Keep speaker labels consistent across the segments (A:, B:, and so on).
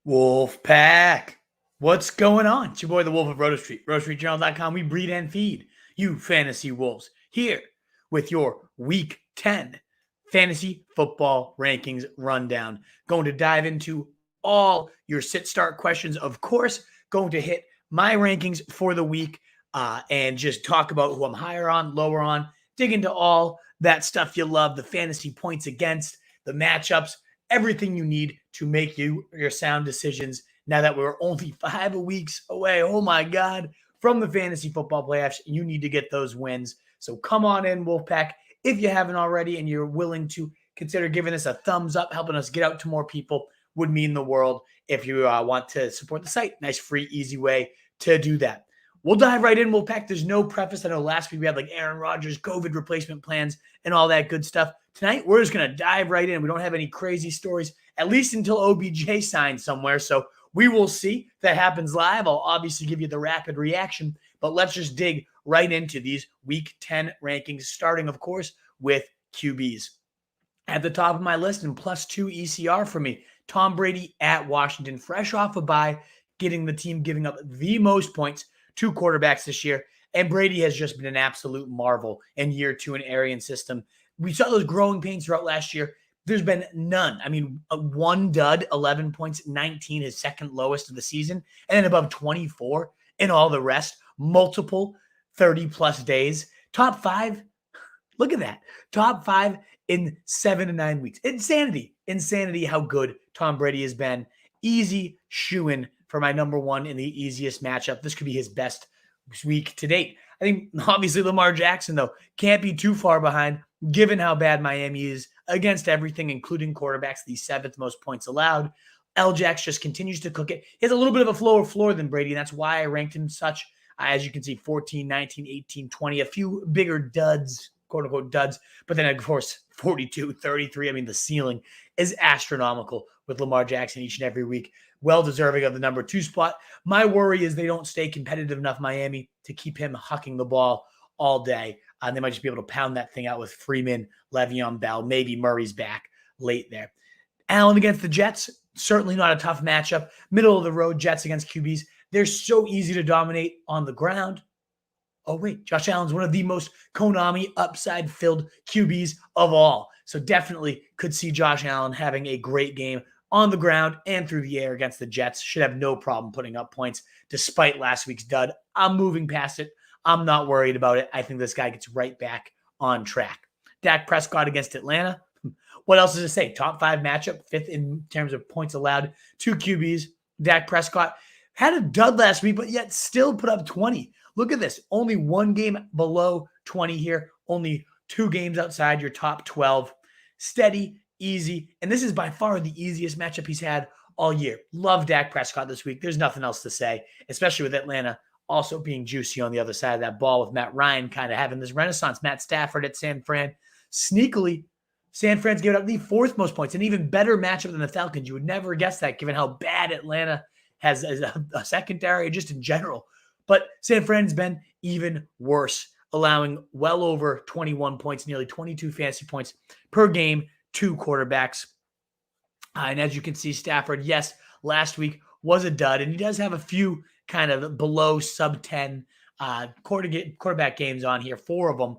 A: Wolfpack, what's going on? It's your boy, the Wolf of Roto Street, rotostreetjournal.com. We breed and feed you fantasy wolves here with your Week 10 fantasy football rankings rundown. Going to dive into all your sit-start questions, of course. Going to hit my rankings for the week and just talk about who I'm higher on, lower on, dig into all that stuff you love, the fantasy points against, the matchups, everything you need to make your sound decisions now that we're only 5 weeks away, oh my God, from the fantasy football playoffs. You need to get those wins. So come on in, Wolfpack, if you haven't already and you're willing to consider giving us a thumbs up, helping us get out to more people would mean the world. If you want to support the site, nice, free, easy way to do that. We'll dive right in, Wolfpack. There's no preface. I know last week we had like Aaron Rodgers, COVID replacement plans, and all that good stuff. Tonight, we're just going to dive right in. We don't have any crazy stories, at least until OBJ signs somewhere. So we will see if that happens live. I'll obviously give you the rapid reaction, but let's just dig right into these Week 10 rankings, starting, of course, with QBs. At the top of my list and +2 ECR for me, Tom Brady at Washington, fresh off a bye, getting the team giving up the most points to quarterbacks this year. And Brady has just been an absolute marvel in year 2 in Arians system. We saw those growing pains throughout last year. There's been none. I mean, one dud, 11 points, 19, his second lowest of the season, and then above 24 in all the rest, multiple 30-plus days. Top 5, look at that. Top 5 in 7 to 9 weeks. Insanity how good Tom Brady has been. Easy shoo-in for my number 1 in the easiest matchup. This could be his best week to date. I think obviously Lamar Jackson, though, can't be too far behind given how bad Miami is against everything, including quarterbacks, the 7th most points allowed. L-Jax just continues to cook it. He has a little bit of a lower floor than Brady, and that's why I ranked him such. As you can see, 14, 19, 18, 20, a few bigger duds, quote-unquote duds, but then, of course, 42, 33. I mean, the ceiling is astronomical with Lamar Jackson each and every week. Well-deserving of the number 2 spot. My worry is they don't stay competitive enough, Miami, to keep him hucking the ball all day. They might just be able to pound that thing out with Freeman, Le'Veon Bell, maybe Murray's back late there. Allen against the Jets, certainly not a tough matchup. Middle of the road, Jets against QBs. They're so easy to dominate on the ground. Oh, wait, Josh Allen's one of the most Konami upside-filled QBs of all. So definitely could see Josh Allen having a great game on the ground and through the air against the Jets. Should have no problem putting up points despite last week's dud. I'm moving past it. I'm not worried about it. I think this guy gets right back on track. Dak Prescott against Atlanta. What else is to say? Top 5 matchup, 5th in terms of points allowed. 2 QBs. Dak Prescott had a dud last week, but yet still put up 20. Look at this. Only 1 game below 20 here. Only 2 games outside your top 12. Steady, easy. And this is by far the easiest matchup he's had all year. Love Dak Prescott this week. There's nothing else to say, especially with Atlanta also being juicy on the other side of that ball with Matt Ryan kind of having this renaissance. Matt Stafford at San Fran. Sneakily, San Fran's given up the 4th most points, an even better matchup than the Falcons. You would never guess that given how bad Atlanta has a secondary just in general. But San Fran's been even worse, allowing well over 21 points, nearly 22 fantasy points per game to quarterbacks. And as you can see, Stafford, yes, last week was a dud, and he does have a few kind of below sub-10 quarterback games on here, 4 of them,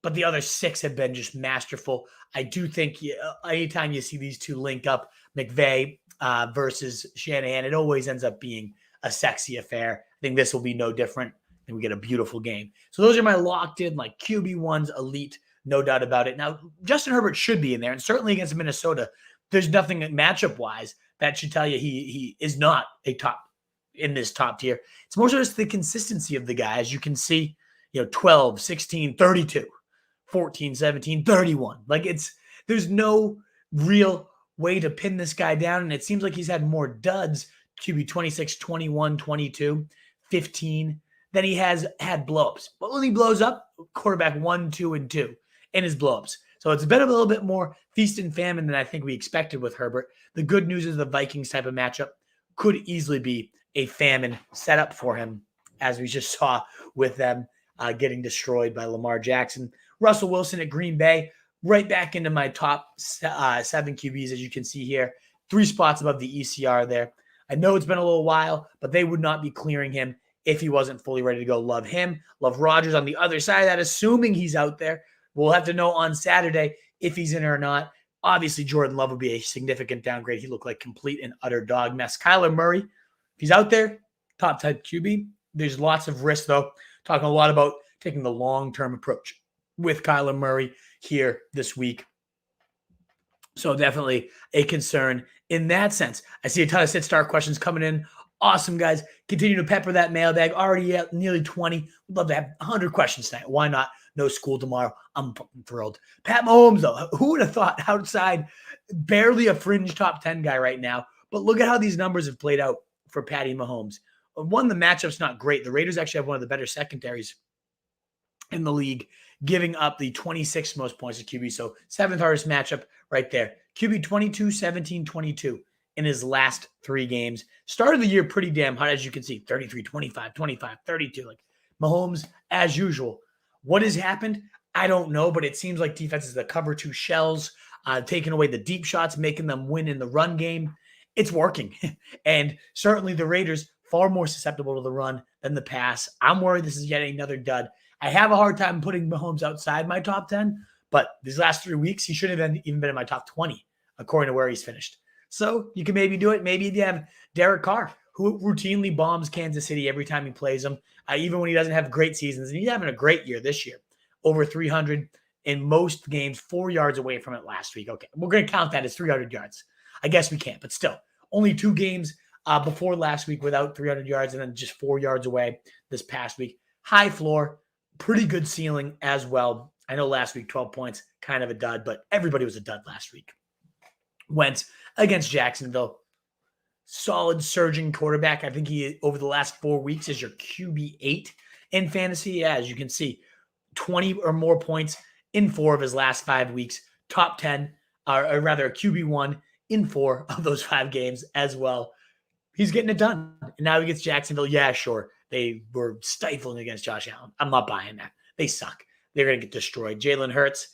A: but the other 6 have been just masterful. I do think anytime you see these two link up, McVay versus Shanahan, it always ends up being a sexy affair. I think this will be no different, and we get a beautiful game. So those are my locked-in, like QB1s, elite, no doubt about it. Now, Justin Herbert should be in there, and certainly against Minnesota, there's nothing matchup-wise that should tell you he is not a top in this top tier. It's more so just the consistency of the guy. As you can see, 12, 16, 32, 14, 17, 31. Like there's no real way to pin this guy down. And it seems like he's had more duds, QB 26, 21, 22, 15, than he has had blowups. But when he blows up, quarterback 1, 2, and 2 in his blowups. So it's been a little bit more feast and famine than I think we expected with Herbert. The good news is the Vikings type of matchup could easily be a famine setup for him, as we just saw with them getting destroyed by Lamar Jackson. Russell Wilson at Green Bay, right back into my top 7 QBs, as you can see here. 3 spots above the ECR there. I know it's been a little while, but they would not be clearing him if he wasn't fully ready to go. Love him. Love Rodgers on the other side of that, assuming he's out there. We'll have to know on Saturday if he's in or not. Obviously, Jordan Love would be a significant downgrade. He looked like complete and utter dog mess. Kyler Murray, if he's out there, top type QB. There's lots of risk, though. Talking a lot about taking the long-term approach with Kyler Murray here this week. So definitely a concern in that sense. I see a ton of sit-start questions coming in. Awesome, guys. Continue to pepper that mailbag. Already at nearly 20. We'd love to have 100 questions tonight. Why not? No school tomorrow. I'm fucking thrilled. Pat Mahomes, though. Who would have thought outside, barely a fringe top 10 guy right now. But look at how these numbers have played out for Patty Mahomes. One, the matchup's not great. The Raiders actually have one of the better secondaries in the league, giving up the 26th most points to QB. So seventh hardest matchup right there. QB 22, 17, 22 in his last 3 games. Started the year pretty damn hot, as you can see. 33, 25, 25, 32. Like Mahomes, as usual. What has happened? I don't know, but it seems like defenses that cover 2 shells, taking away the deep shots, making them win in the run game. It's working. And certainly the Raiders far more susceptible to the run than the pass. I'm worried this is yet another dud. I have a hard time putting Mahomes outside my top 10, but these last 3 weeks, he shouldn't have even been in my top 20, according to where he's finished. So you can maybe do it. Maybe if you have Derek Carr, who routinely bombs Kansas City every time he plays them, even when he doesn't have great seasons. And he's having a great year this year. Over 300 in most games, 4 yards away from it last week. Okay, we're going to count that as 300 yards. I guess we can't, but still. Only 2 games before last week without 300 yards and then just 4 yards away this past week. High floor, pretty good ceiling as well. I know last week, 12 points, kind of a dud, but everybody was a dud last week. Wentz against Jacksonville. Solid surging quarterback. I think he, over the last 4 weeks, is your QB8 in fantasy. Yeah, as you can see, 20 or more points in 4 of his last 5 weeks. Top 10, or rather a QB1 in 4 of those 5 games as well. He's getting it done. And now he gets Jacksonville. Yeah, sure. They were stifling against Josh Allen. I'm not buying that. They suck. They're going to get destroyed. Jalen Hurts,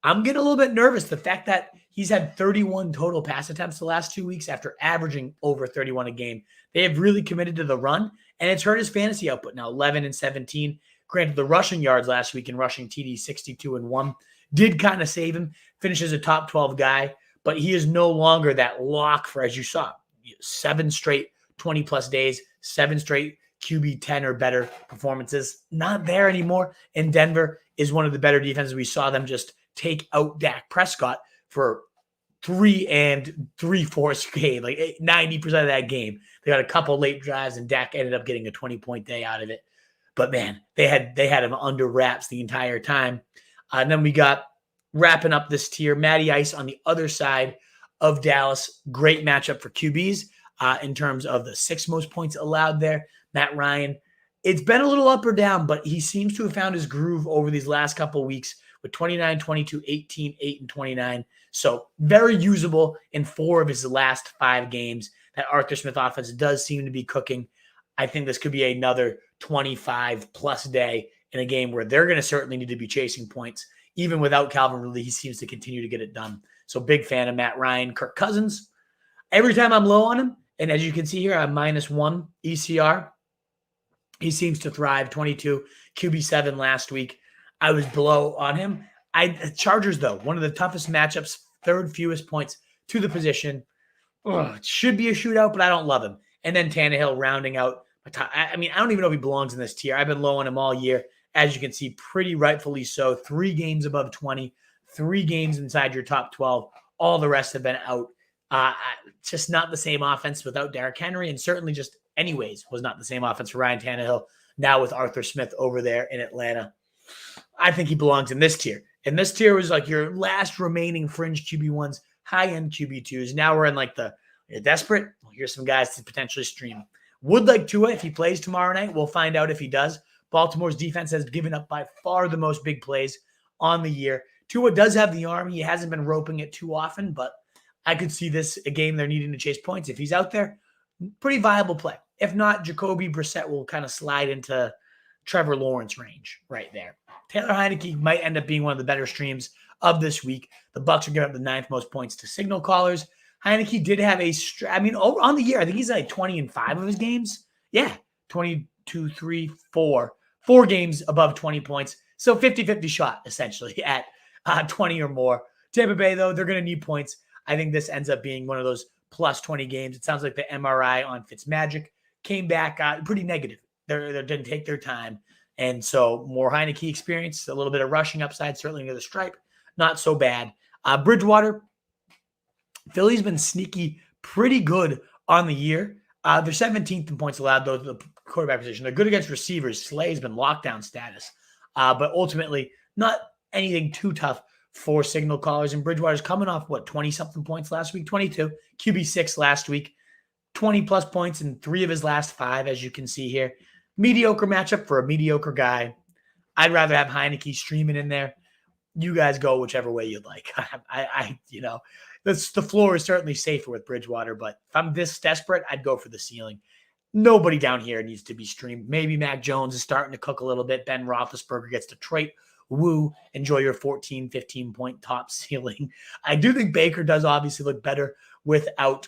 A: I'm getting a little bit nervous. The fact that he's had 31 total pass attempts the last 2 weeks after averaging over 31 a game. They have really committed to the run, and it's hurt his fantasy output now, 11 and 17. Granted, the rushing yards last week in rushing TD, 62 and 1, did kind of save him. Finishes a top 12 guy, but he is no longer that lock for, as you saw, 7 straight 20-plus days, 7 straight QB 10 or better performances. Not there anymore. And Denver is one of the better defenses. We saw them just take out Dak Prescott for 3 3/4 game, like 90% of that game. They got a couple late drives, and Dak ended up getting a 20-point day out of it. But man, they had him under wraps the entire time. And then we got, wrapping up this tier, Matty Ice on the other side of Dallas. Great matchup for QBs in terms of the 6 most points allowed there. Matt Ryan, it's been a little up or down, but he seems to have found his groove over these last couple of weeks with 29, 22, 18, 8, and 29. So very usable in 4 of his last 5 games. That Arthur Smith offense does seem to be cooking. I think this could be another 25-plus day in a game where they're going to certainly need to be chasing points. Even without Calvin Ridley, he seems to continue to get it done. So big fan of Matt Ryan. Kirk Cousins, every time I'm low on him, and as you can see here, I'm -1 ECR. He seems to thrive. 22, QB7 last week. I was below on him. Chargers, though, one of the toughest matchups, 3rd fewest points to the position. It should be a shootout, but I don't love him. And then Tannehill rounding out my top. I mean, I don't even know if he belongs in this tier. I've been low on him all year. As you can see, pretty rightfully so. 3 games above 20, 3 games inside your top 12. All the rest have been out. Just not the same offense without Derrick Henry, and certainly just anyways was not the same offense for Ryan Tannehill. Now with Arthur Smith over there in Atlanta, I think he belongs in this tier. And this tier was like your last remaining fringe QB1s, high-end QB2s. Now we're in like you're desperate. Well, here's some guys to potentially stream. Would like Tua if he plays tomorrow night. We'll find out if he does. Baltimore's defense has given up by far the most big plays on the year. Tua does have the arm. He hasn't been roping it too often, but I could see this a game they're needing to chase points. If he's out there, pretty viable play. If not, Jacoby Brissett will kind of slide into Trevor Lawrence range right there. Taylor Heineke might end up being one of the better streams of this week. The Bucs are giving up the 9th most points to signal callers. Heineke did have on the year, I think he's like 20-5 of his games. Yeah, 22, 3, 4. 4 games above 20 points. So 50-50 shot, essentially, at 20 or more. Tampa Bay, though, they're going to need points. I think this ends up being one of those plus 20 games. It sounds like the MRI on Fitzmagic came back pretty negative. They didn't take their time. And so more Heineke experience, a little bit of rushing upside, certainly near the stripe. Not so bad. Bridgewater, Philly's been sneaky pretty good on the year. They're 17th in points allowed, though, the quarterback position. They're good against receivers. Slay's been lockdown status. But ultimately, not anything too tough for signal callers. And Bridgewater's coming off, 20-something points last week? 22. QB6 last week. 20-plus points in 3 of his last 5, as you can see here. Mediocre matchup for a mediocre guy. I'd rather have Heineke streaming in there. You guys go whichever way you'd like. The floor is certainly safer with Bridgewater, but if I'm this desperate, I'd go for the ceiling. Nobody down here needs to be streamed. Maybe Mac Jones is starting to cook a little bit. Ben Roethlisberger gets Detroit. Woo. Enjoy your 14, 15-point top ceiling. I do think Baker does obviously look better without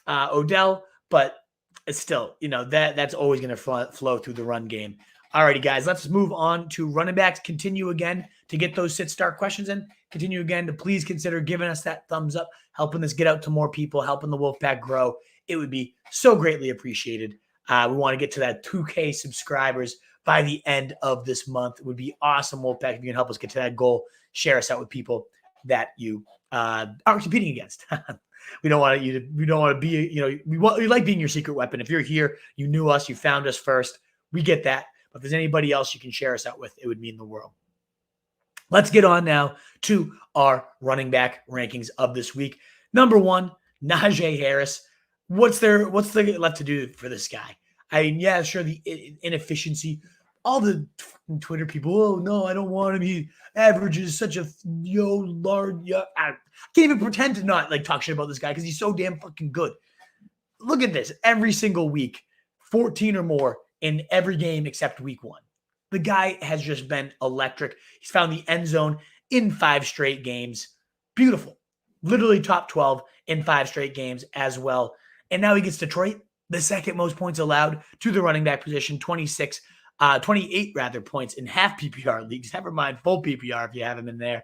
A: Odell, but it's still, that's always going to flow through the run game. All righty, guys, let's move on to running backs. Continue again to get those sit-start questions in. Continue again to please consider giving us that thumbs up, helping this get out to more people, helping the Wolfpack grow. It would be so greatly appreciated. We want to get to that 2K subscribers by the end of this month. It would be awesome, Wolfpack, if you can help us get to that goal. Share us out with people that you are competing against. We don't want to be, we like being your secret weapon. If you're here, you knew us, you found us first. We get that. But if there's anybody else you can share us out with, it would mean the world. Let's get on now to our running back rankings of this week. Number 1, Najee Harris. What's there left to do for this guy? I mean, yeah, sure, the inefficiency. All the Twitter people, oh, no, I don't want him. He averages such a large. I can't even pretend to not talk shit about this guy because he's so damn fucking good. Look at this. Every single week, 14 or more in every game except week 1. The guy has just been electric. He's found the end zone in 5 straight games. Beautiful. Literally top 12 in 5 straight games as well. And now he gets Detroit, the second most points allowed to the running back position, 28 points in half PPR leagues. Never mind full PPR if you have him in there.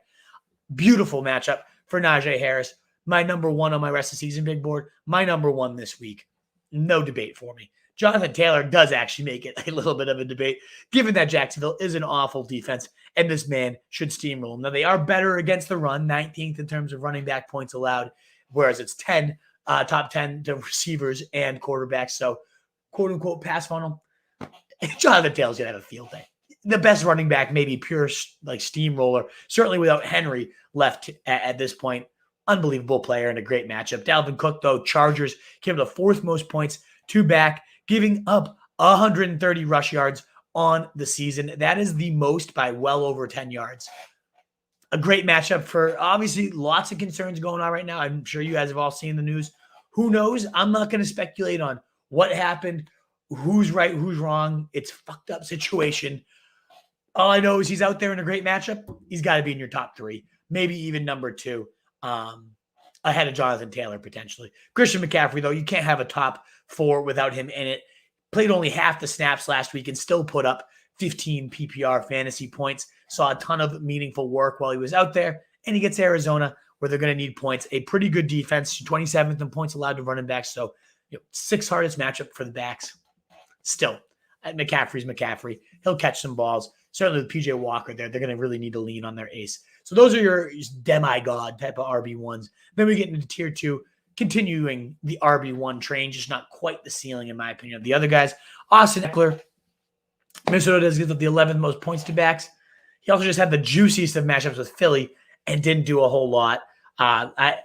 A: Beautiful matchup for Najee Harris. My number 1 on my rest of season big board. My number 1 this week. No debate for me. Jonathan Taylor does actually make it a little bit of a debate, given that Jacksonville is an awful defense, and this man should steamroll them. Now, they are better against the run, 19th in terms of running back points allowed, whereas it's top 10 to receivers and quarterbacks. So, quote-unquote, pass funnel. Jonathan Taylor's going to have a field day. The best running back, maybe pure steamroller, certainly without Henry left at this point. Unbelievable player and a great matchup. Dalvin Cook, though, Chargers give him the 4th most points to back, giving up 130 rush yards on the season. That is the most by well over 10 yards. A great matchup for obviously lots of concerns going on right now. I'm sure you guys have all seen the news. Who knows? I'm not going to speculate on what happened, who's right, who's wrong. It's a fucked up situation. All I know is he's out there in a great matchup. He's got to be in your top 3, maybe even number 2, ahead of Jonathan Taylor potentially. Christian McCaffrey, though, you can't have a top 4 without him in it. Played only half the snaps last week and still put up 15 PPR fantasy points. Saw a ton of meaningful work while he was out there. And he gets Arizona, where they're going to need points. A pretty good defense, 27th in points allowed to running backs. So, 6th hardest matchup for the backs. Still, McCaffrey's McCaffrey. He'll catch some balls. Certainly with PJ Walker there, they're going to really need to lean on their ace. So those are your demigod type of RB1s. Then we get into tier 2, continuing the RB1 train, just not quite the ceiling, in my opinion, of the other guys. Austin Eckler, Minnesota does give up the 11th most points to backs. He also just had the juiciest of matchups with Philly and didn't do a whole lot.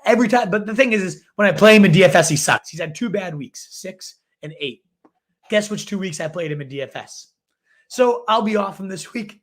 A: Every time, but the thing is when I play him in DFS, he sucks. He's had 2 bad weeks, 6 and 8. Guess which 2 weeks I played him in DFS? So I'll be off him this week.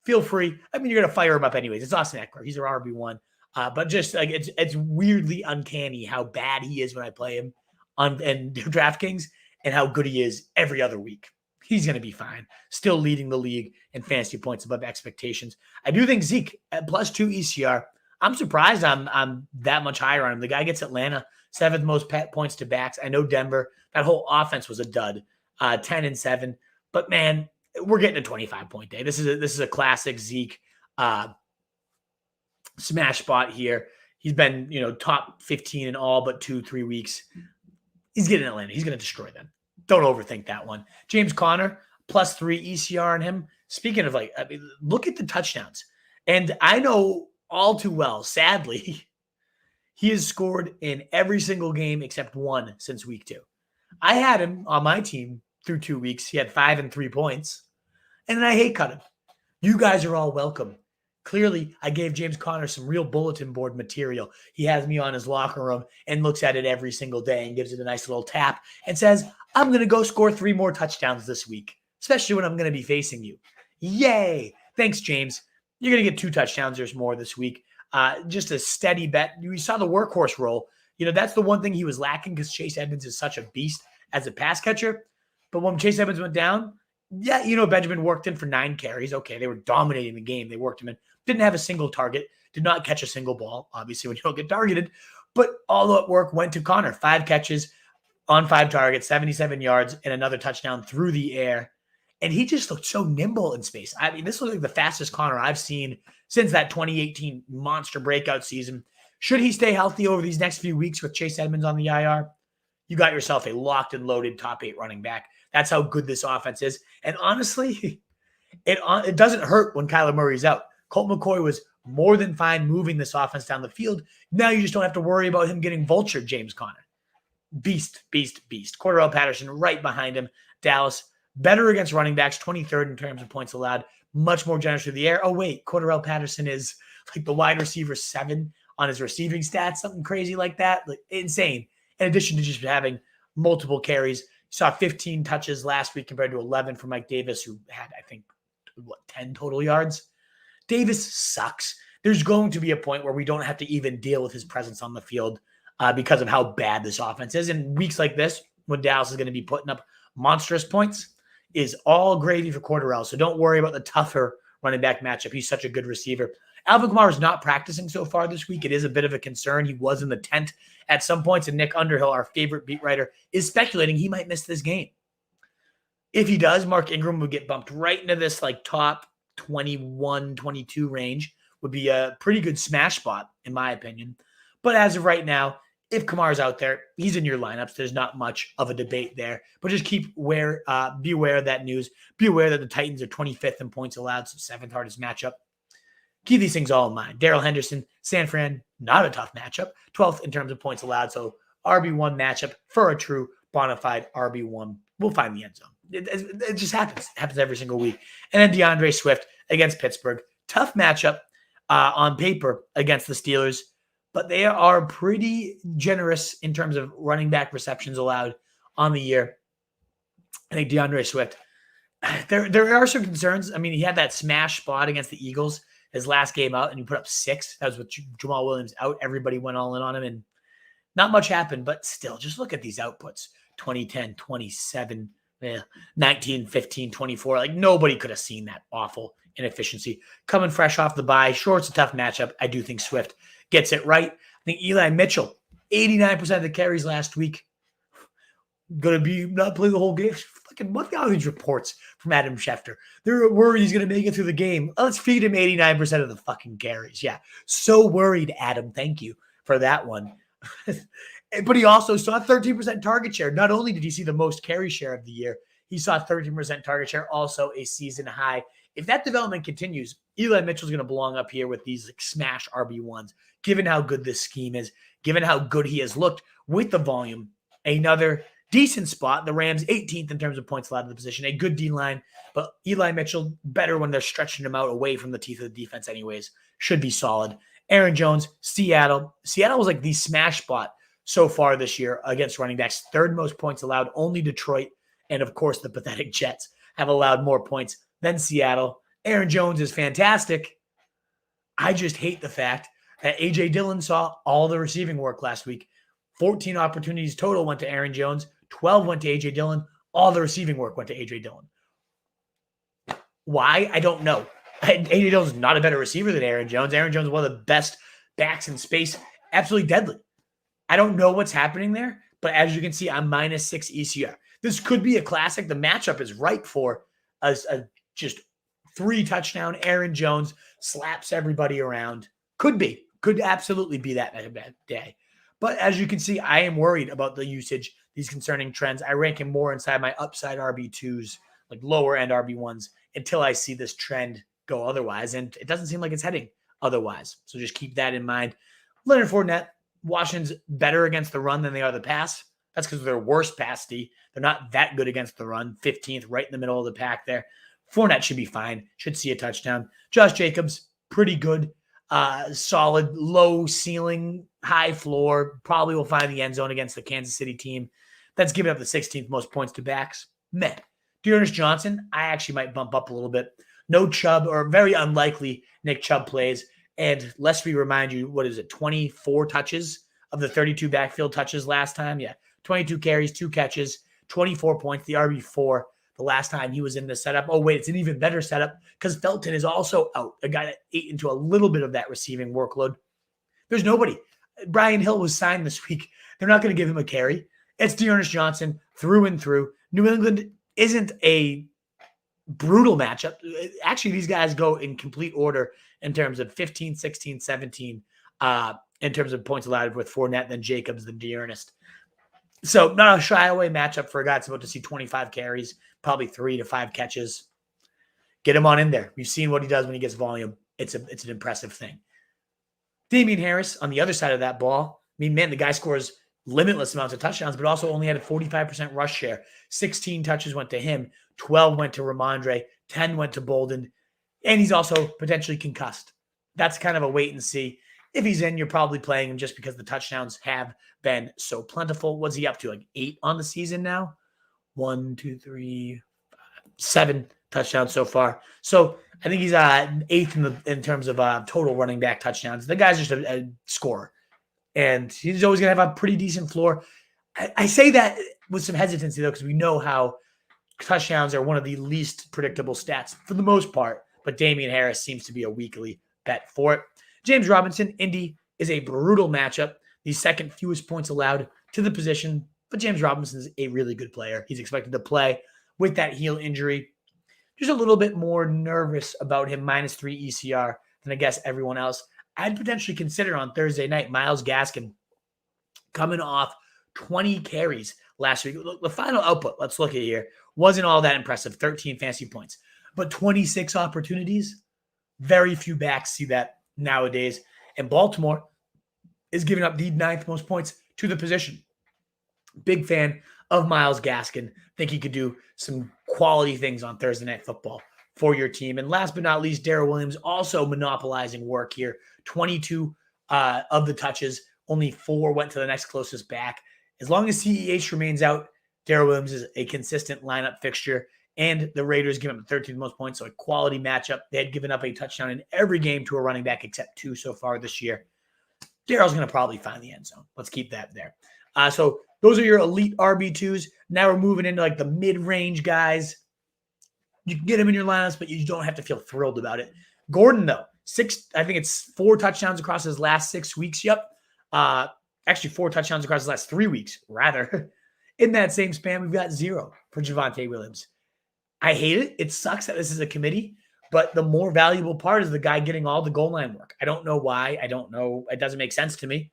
A: Feel free. I mean, you're going to fire him up anyways. It's Austin Eckler. He's our RB1. But just it's weirdly uncanny how bad he is when I play him on DraftKings and how good he is every other week. He's going to be fine. Still leading the league in fantasy points above expectations. I do think Zeke at +2 ECR. I'm surprised I'm that much higher on him. The guy gets Atlanta, 7th most points to backs. I know Denver, that whole offense was a dud, 10-7. But man, we're getting a 25-point day. This is a classic Zeke smash spot here. He's been, top 15 in all but 2-3 weeks. He's getting Atlanta. He's going to destroy them. Don't overthink that one. James Conner, +3 ECR on him. Speaking of look at the touchdowns. And I know all too well, sadly, he has scored in every single game except one since week 2. I had him on my team through 2 weeks. He had 5 and 3 points. And then I hate cut him. You guys are all welcome. Clearly, I gave James Conner some real bulletin board material. He has me on his locker room and looks at it every single day and gives it a nice little tap and says, I'm going to go score 3 more touchdowns this week, especially when I'm going to be facing you. Yay. Thanks, James. You're going to get 2 touchdowns or more this week. Just a steady bet. You saw the workhorse role. That's the one thing he was lacking because Chase Edmonds is such a beast as a pass catcher. But when Chase Edmonds went down, Benjamin worked in for 9 carries. Okay, they were dominating the game. They worked him in. Didn't have a single target. Did not catch a single ball, obviously, when you don't get targeted. But all that work went to Conner. 5 catches on 5 targets, 77 yards, and another touchdown through the air. And he just looked so nimble in space. I mean, this was like the fastest Conner I've seen since that 2018 monster breakout season. Should he stay healthy over these next few weeks with Chase Edmonds on the IR, you got yourself a locked and loaded top 8 running back. That's how good this offense is. And honestly, it doesn't hurt when Kyler Murray's out. Colt McCoy was more than fine moving this offense down the field. Now you just don't have to worry about him getting vultured, James Conner. Beast. Cordarrelle Patterson right behind him. Dallas, better against running backs, 23rd in terms of points allowed. Much more generous through the air. Oh, wait, Cordarrelle Patterson is like the wide receiver 7 on his receiving stats, something crazy like that. Like, insane. In addition to just having multiple carries. You saw 15 touches last week compared to 11 for Mike Davis, who had, I think, 10 total yards. Davis sucks. There's going to be a point where we don't have to even deal with his presence on the field because of how bad this offense is. And weeks like this, when Dallas is going to be putting up monstrous points, is all gravy for Cordarrelle. So don't worry about the tougher running back matchup. He's such a good receiver. Alvin Kamara is not practicing so far this week. It is a bit of a concern. He was in the tent at some points, and Nick Underhill, our favorite beat writer, is speculating he might miss this game. If he does, Mark Ingram would get bumped right into this top 21, 22 range. Would be a pretty good smash spot, in my opinion. But as of right now, if Kamara's out there, he's in your lineups. There's not much of a debate there. But just be aware of that news. Be aware that the Titans are 25th in points allowed, so 7th hardest matchup. Keep these things all in mind. Darrell Henderson, San Fran, not a tough matchup. 12th in terms of points allowed, so RB1 matchup for a true bona fide RB1. We'll find the end zone. It just happens. It happens every single week. And then Deandre Swift against Pittsburgh. Tough matchup on paper against the Steelers, but they are pretty generous in terms of running back receptions allowed on the year. I think Deandre Swift, there are some concerns. I mean, he had that smash spot against the Eagles his last game out, and he put up 6. That was with Jamal Williams out. Everybody went all in on him, and not much happened, but still, just look at these outputs. 2010, 27, 19, 15, 24. Like, nobody could have seen that awful inefficiency. Coming fresh off the bye, sure, it's a tough matchup. I do think Swift gets it right. I think Eli Mitchell, 89% of the carries last week, going to be not play the whole game. Fucking what the all these reports from Adam Schefter. They're worried he's going to make it through the game. Let's feed him 89% of the fucking carries. Yeah, so worried, Adam. Thank you for that one. But he also saw 13% target share. Not only did he see the most carry share of the year, he saw 13% target share, also a season high. If that development continues, Eli Mitchell's going to belong up here with these smash RB1s, given how good this scheme is, given how good he has looked with the volume. Another decent spot. The Rams 18th in terms of points allowed to the position. A good D-line, but Eli Mitchell better when they're stretching him out away from the teeth of the defense anyways. Should be solid. Aaron Jones, Seattle. Seattle was like the smash spot so far this year against running backs. 3rd most points allowed. Only Detroit and, of course, the pathetic Jets have allowed more points than Seattle. Aaron Jones is fantastic. I just hate the fact that A.J. Dillon saw all the receiving work last week. 14 opportunities total went to Aaron Jones. 12 went to A.J. Dillon. All the receiving work went to A.J. Dillon. Why? I don't know. A.J. Dillon's not a better receiver than Aaron Jones. Aaron Jones is one of the best backs in space, absolutely deadly. I don't know what's happening there, but as you can see, I'm -6 ECR. This could be a classic. The matchup is ripe for a just 3-touchdown. Aaron Jones slaps everybody around. Could absolutely be that bad day. But as you can see, I am worried about the usage, these concerning trends. I rank him more inside my upside RB2s, like lower end RB1s, until I see this trend go otherwise. And it doesn't seem like it's heading otherwise. So just keep that in mind. Leonard Fournette, Washington's better against the run than they are the pass. That's because they're worse pass D. They're not that good against the run. 15th, right in the middle of the pack there. Fournette should be fine. Should see a touchdown. Josh Jacobs, pretty good. Solid, low ceiling, high floor. Probably will find the end zone against the Kansas City team that's giving up the 16th most points to backs. Meh. Deionis Johnson, I actually might bump up a little bit. No Chubb, or very unlikely Nick Chubb plays. And lest we remind you, 24 touches of the 32 backfield touches last time? Yeah, 22 carries, 2 catches, 24 points, the RB4 the last time he was in the setup. Oh, wait, it's an even better setup because Felton is also out, a guy that ate into a little bit of that receiving workload. There's nobody. Brian Hill was signed this week. They're not going to give him a carry. It's Dearness Johnson through and through. New England isn't a brutal matchup. Actually, these guys go in complete order in terms of 15, 16, 17, in terms of points allowed with Fournette, then Jacobs, then Dearness. So not a shy away matchup for a guy that's about to see 25 carries, probably 3 to 5 catches. Get him on in there. We've seen what he does when he gets volume. It's an impressive thing. Najee Harris on the other side of that ball. I mean, man, the guy scores limitless amounts of touchdowns, but also only had a 45% rush share. 16 touches went to him. 12 went to Ramondre. 10 went to Bolden. And he's also potentially concussed. That's kind of a wait and see. If he's in, you're probably playing him just because the touchdowns have been so plentiful. What's he up to? Like 8 on the season now? 1, 2, 3, 5, 7 touchdowns so far. So I think he's 8th in terms of total running back touchdowns. The guy's just a scorer. And he's always going to have a pretty decent floor. I say that with some hesitancy, though, because we know how touchdowns are one of the least predictable stats for the most part. But Najee Harris seems to be a weekly bet for it. James Robinson, Indy, is a brutal matchup. The second fewest points allowed to the position. But James Robinson is a really good player. He's expected to play with that heel injury. Just a little bit more nervous about him, -3 ECR, than I guess everyone else. I'd potentially consider on Thursday night Myles Gaskin coming off 20 carries last week. Look, the final output, let's look at here, wasn't all that impressive, 13 fantasy points. But 26 opportunities, very few backs see that nowadays. And Baltimore is giving up the 9th most points to the position. Big fan of Myles Gaskin. Think he could do some quality things on Thursday Night Football for your team. And last but not least, Daryl Williams also monopolizing work here. 22 of the touches, only 4 went to the next closest back. As long as CEH remains out, Daryl Williams is a consistent lineup fixture. And the Raiders give him the 13th most points, so a quality matchup. They had given up a touchdown in every game to a running back except 2 so far this year. Daryl's going to probably find the end zone. Let's keep that there. So those are your elite RB2s. Now we're moving into like the mid-range guys. You can get him in your lineups, but you don't have to feel thrilled about it. Gordon, though, 4 touchdowns across his last 6 weeks. Yep. Actually, 4 touchdowns across his last 3 weeks, rather. In that same span, we've got 0 for Javonte Williams. I hate it. It sucks that this is a committee, but the more valuable part is the guy getting all the goal line work. I don't know why. I don't know. It doesn't make sense to me.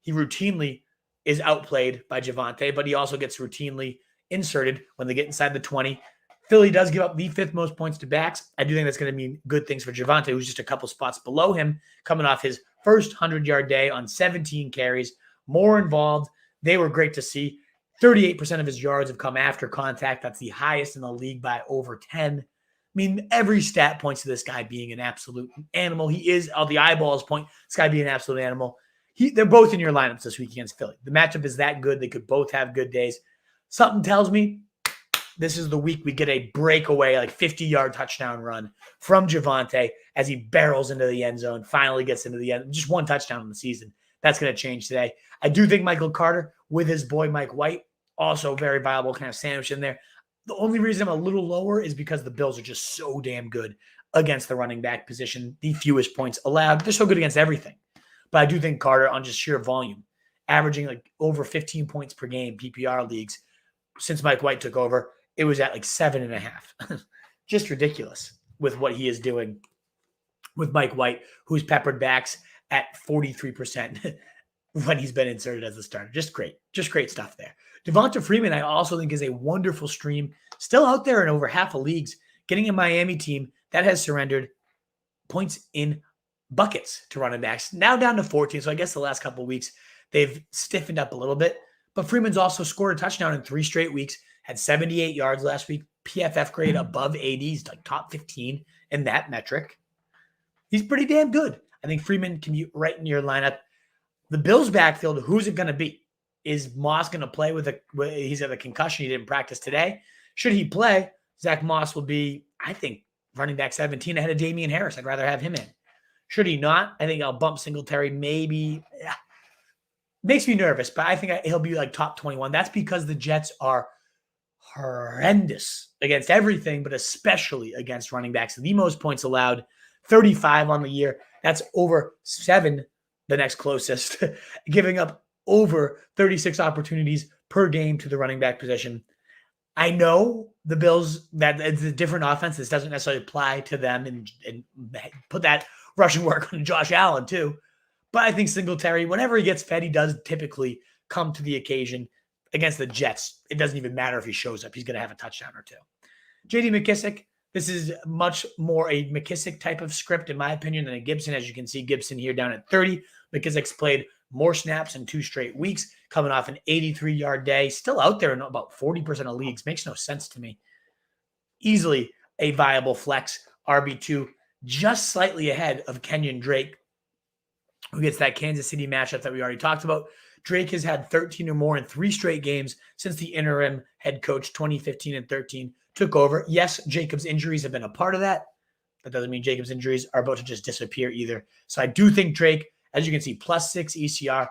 A: He routinely is outplayed by Javonte, but he also gets routinely inserted when they get inside the 20. Philly does give up the 5th most points to backs. I do think that's going to mean good things for Javonte, who's just a couple spots below him, coming off his first 100-yard day on 17 carries. More involved. They were great to see. 38% of his yards have come after contact. That's the highest in the league by over 10. I mean, every stat points to this guy being an absolute animal. He is, all the eyeballs point, this guy being an absolute animal. They're both in your lineups this week against Philly. The matchup is that good. They could both have good days. Something tells me this is the week we get a breakaway, like 50-yard touchdown run from Javonte as he barrels into the end zone, finally gets into the end. Just 1 touchdown in the season. That's going to change today. I do think Michael Carter with his boy Mike White, also very viable kind of sandwich in there. The only reason I'm a little lower is because the Bills are just so damn good against the running back position. The fewest points allowed. They're so good against everything. But I do think Carter, on just sheer volume, averaging like over 15 points per game, PPR leagues, since Mike White took over, it was at like 7.5. Just ridiculous with what he is doing with Mike White, who's peppered backs at 43% when he's been inserted as the starter. Just great stuff there. Devonta Freeman, I also think, is a wonderful stream. Still out there in over half of leagues, getting a Miami team that has surrendered points in buckets to running backs. Now down to 14. So I guess the last couple of weeks, they've stiffened up a little bit. But Freeman's also scored a touchdown in 3 straight weeks, had 78 yards last week, PFF grade above 80. He's like top 15 in that metric. He's pretty damn good. I think Freeman can be right in your lineup. The Bills backfield, who's it going to be? Is Moss going to play he's got a concussion. He didn't practice today. Should he play, Zach Moss will be, I think, running back 17 ahead of Damian Harris. I'd rather have him in. Should he not, I think I'll bump Singletary maybe. Yeah. Makes me nervous, but I think he'll be like top 21. That's because the Jets are horrendous against everything, but especially against running backs. The most points allowed, 35 on the year. That's over 7, the next closest, giving up over 36 opportunities per game to the running back position. I know the Bills, that it's a different offense. This doesn't necessarily apply to them, and put that rushing work on Josh Allen too. But I think Singletary, whenever he gets fed, he does typically come to the occasion. Against the Jets, it doesn't even matter if he shows up. He's going to have a touchdown or two. J.D. McKissick, this is much more a McKissick type of script, in my opinion, than a Gibson. As you can see, Gibson here down at 30. McKissick's played more snaps in 2 straight weeks, coming off an 83-yard day. Still out there in about 40% of leagues. Makes no sense to me. Easily a viable flex RB2, just slightly ahead of Kenyon Drake, who gets that Kansas City matchup that we already talked about. Drake has had 13 or more in 3 straight games since the interim head coach 2015 and 13 took over. Yes, Jacobs' injuries have been a part of that. That doesn't mean Jacobs' injuries are about to just disappear either. So I do think Drake, as you can see, +6 ECR,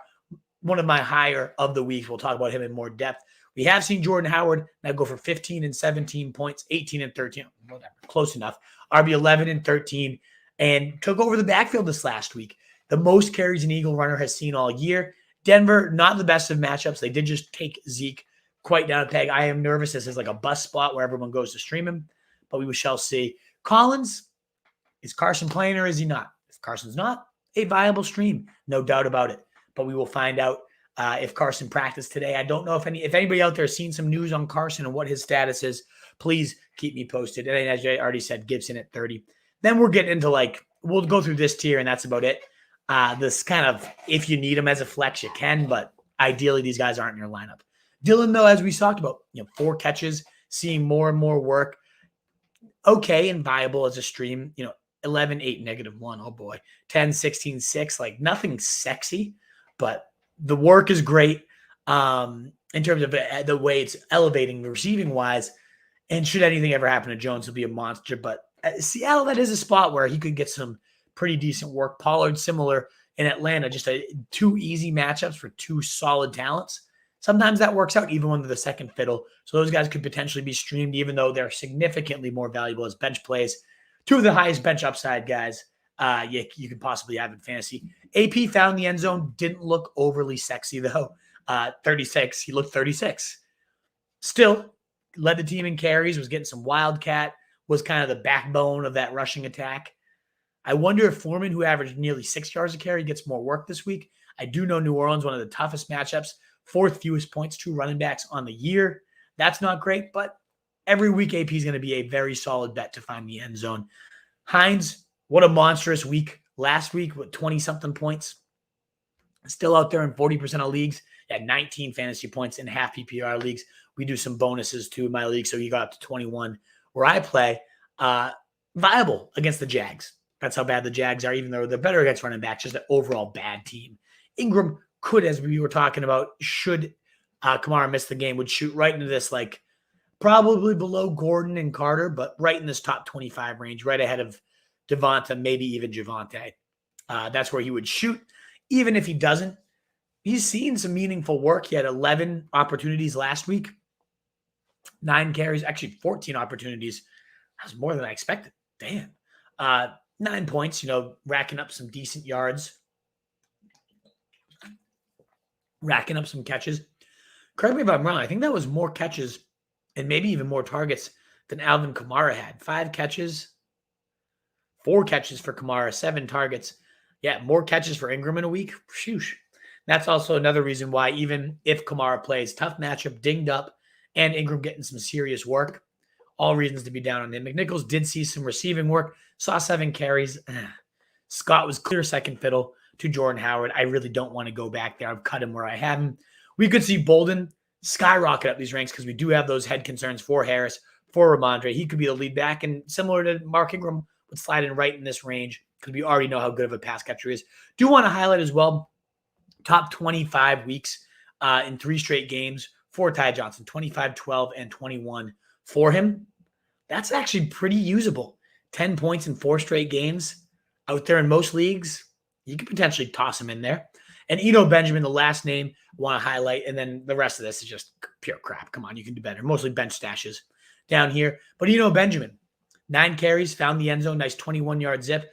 A: one of my higher of the week. We'll talk about him in more depth. We have seen Jordan Howard now go for 15 and 17 points, 18 and 13. Whatever, close enough. RB 11 and 13, and took over the backfield this last week. The most carries an Eagle runner has seen all year. Denver, not the best of matchups. They did just take Zeke quite down a peg. I am nervous. This is like a bus spot where everyone goes to stream him, but we shall see. Collins, is Carson playing or is he not? If Carson's not, a viable stream, no doubt about it. But we will find out if Carson practiced today. I don't know if anybody out there has seen some news on Carson and what his status is. Please keep me posted. And as I already said, Gibson at 30. Then we're getting into we'll go through this tier and that's about it. This kind of, if you need them as a flex, you can, but ideally these guys aren't in your lineup. Dylan, though, as we talked about, 4 catches, seeing more and more work. Okay and viable as a stream, 11, 8, -1. Oh boy. 10, 16, 6, nothing sexy, but the work is great in terms of the way it's elevating the receiving wise. And should anything ever happen to Jones, he'll be a monster. But Seattle, that is a spot where he could get some pretty decent work. Pollard, similar in Atlanta, just 2 easy matchups for 2 solid talents. Sometimes that works out even when they're the second fiddle. So those guys could potentially be streamed, even though they're significantly more valuable as bench plays. 2 of the highest bench upside guys you could possibly have in fantasy. AP found the end zone. Didn't look overly sexy, though. 36. He looked 36. Still led the team in carries, was getting some wildcat, was kind of the backbone of that rushing attack. I wonder if Foreman, who averaged nearly 6 yards a carry, gets more work this week. I do know New Orleans, one of the toughest matchups, 4th fewest points to running backs on the year. That's not great, but every week AP is going to be a very solid bet to find the end zone. Hines, what a monstrous week. Last week with 20-something points. Still out there in 40% of leagues at 19 fantasy points in half PPR leagues. We do some bonuses too in my league, so you got up to 21 where I play. Viable against the Jags. That's how bad the Jags are, even though they're better against running backs, just an overall bad team. Ingram could, as we were talking about, should Kamara miss the game, would shoot right into this, probably below Gordon and Carter, but right in this top 25 range, right ahead of Devonta, maybe even Javonte. That's where he would shoot. Even if he doesn't, he's seen some meaningful work. He had 11 opportunities last week, 9 carries, actually 14 opportunities. That was more than I expected. Damn. 9 points, racking up some decent yards. racking up some catches. Correct me if I'm wrong. I think that was more catches and maybe even more targets than Alvin Kamara had. 5 catches, 4 catches for Kamara, 7 targets. Yeah, more catches for Ingram in a week. Shoosh. That's also another reason why, even if Kamara plays, tough matchup, dinged up, and Ingram getting some serious work, all reasons to be down on him. McNichols did see some receiving work, saw 7 carries. Scott was clear second fiddle to Jordan Howard. I really don't want to go back there. I've cut him where I have him. We could see Bolden skyrocket up these ranks because we do have those head concerns for Harris, for Ramondre. He could be the lead back, and similar to Mark Ingram, would slide in right in this range because we already know how good of a pass catcher he is. Do want to highlight as well, top 25 weeks in 3 straight games for Ty Johnson, 25, 12, and 21 for him. That's actually pretty usable. 10 points in 4 straight games out there in most leagues. You could potentially toss him in there. And Edo Benjamin, the last name I want to highlight, and then the rest of this is just pure crap. Come on, you can do better. Mostly bench stashes down here. But Edo Benjamin, 9 carries, found the end zone, nice 21-yard zip.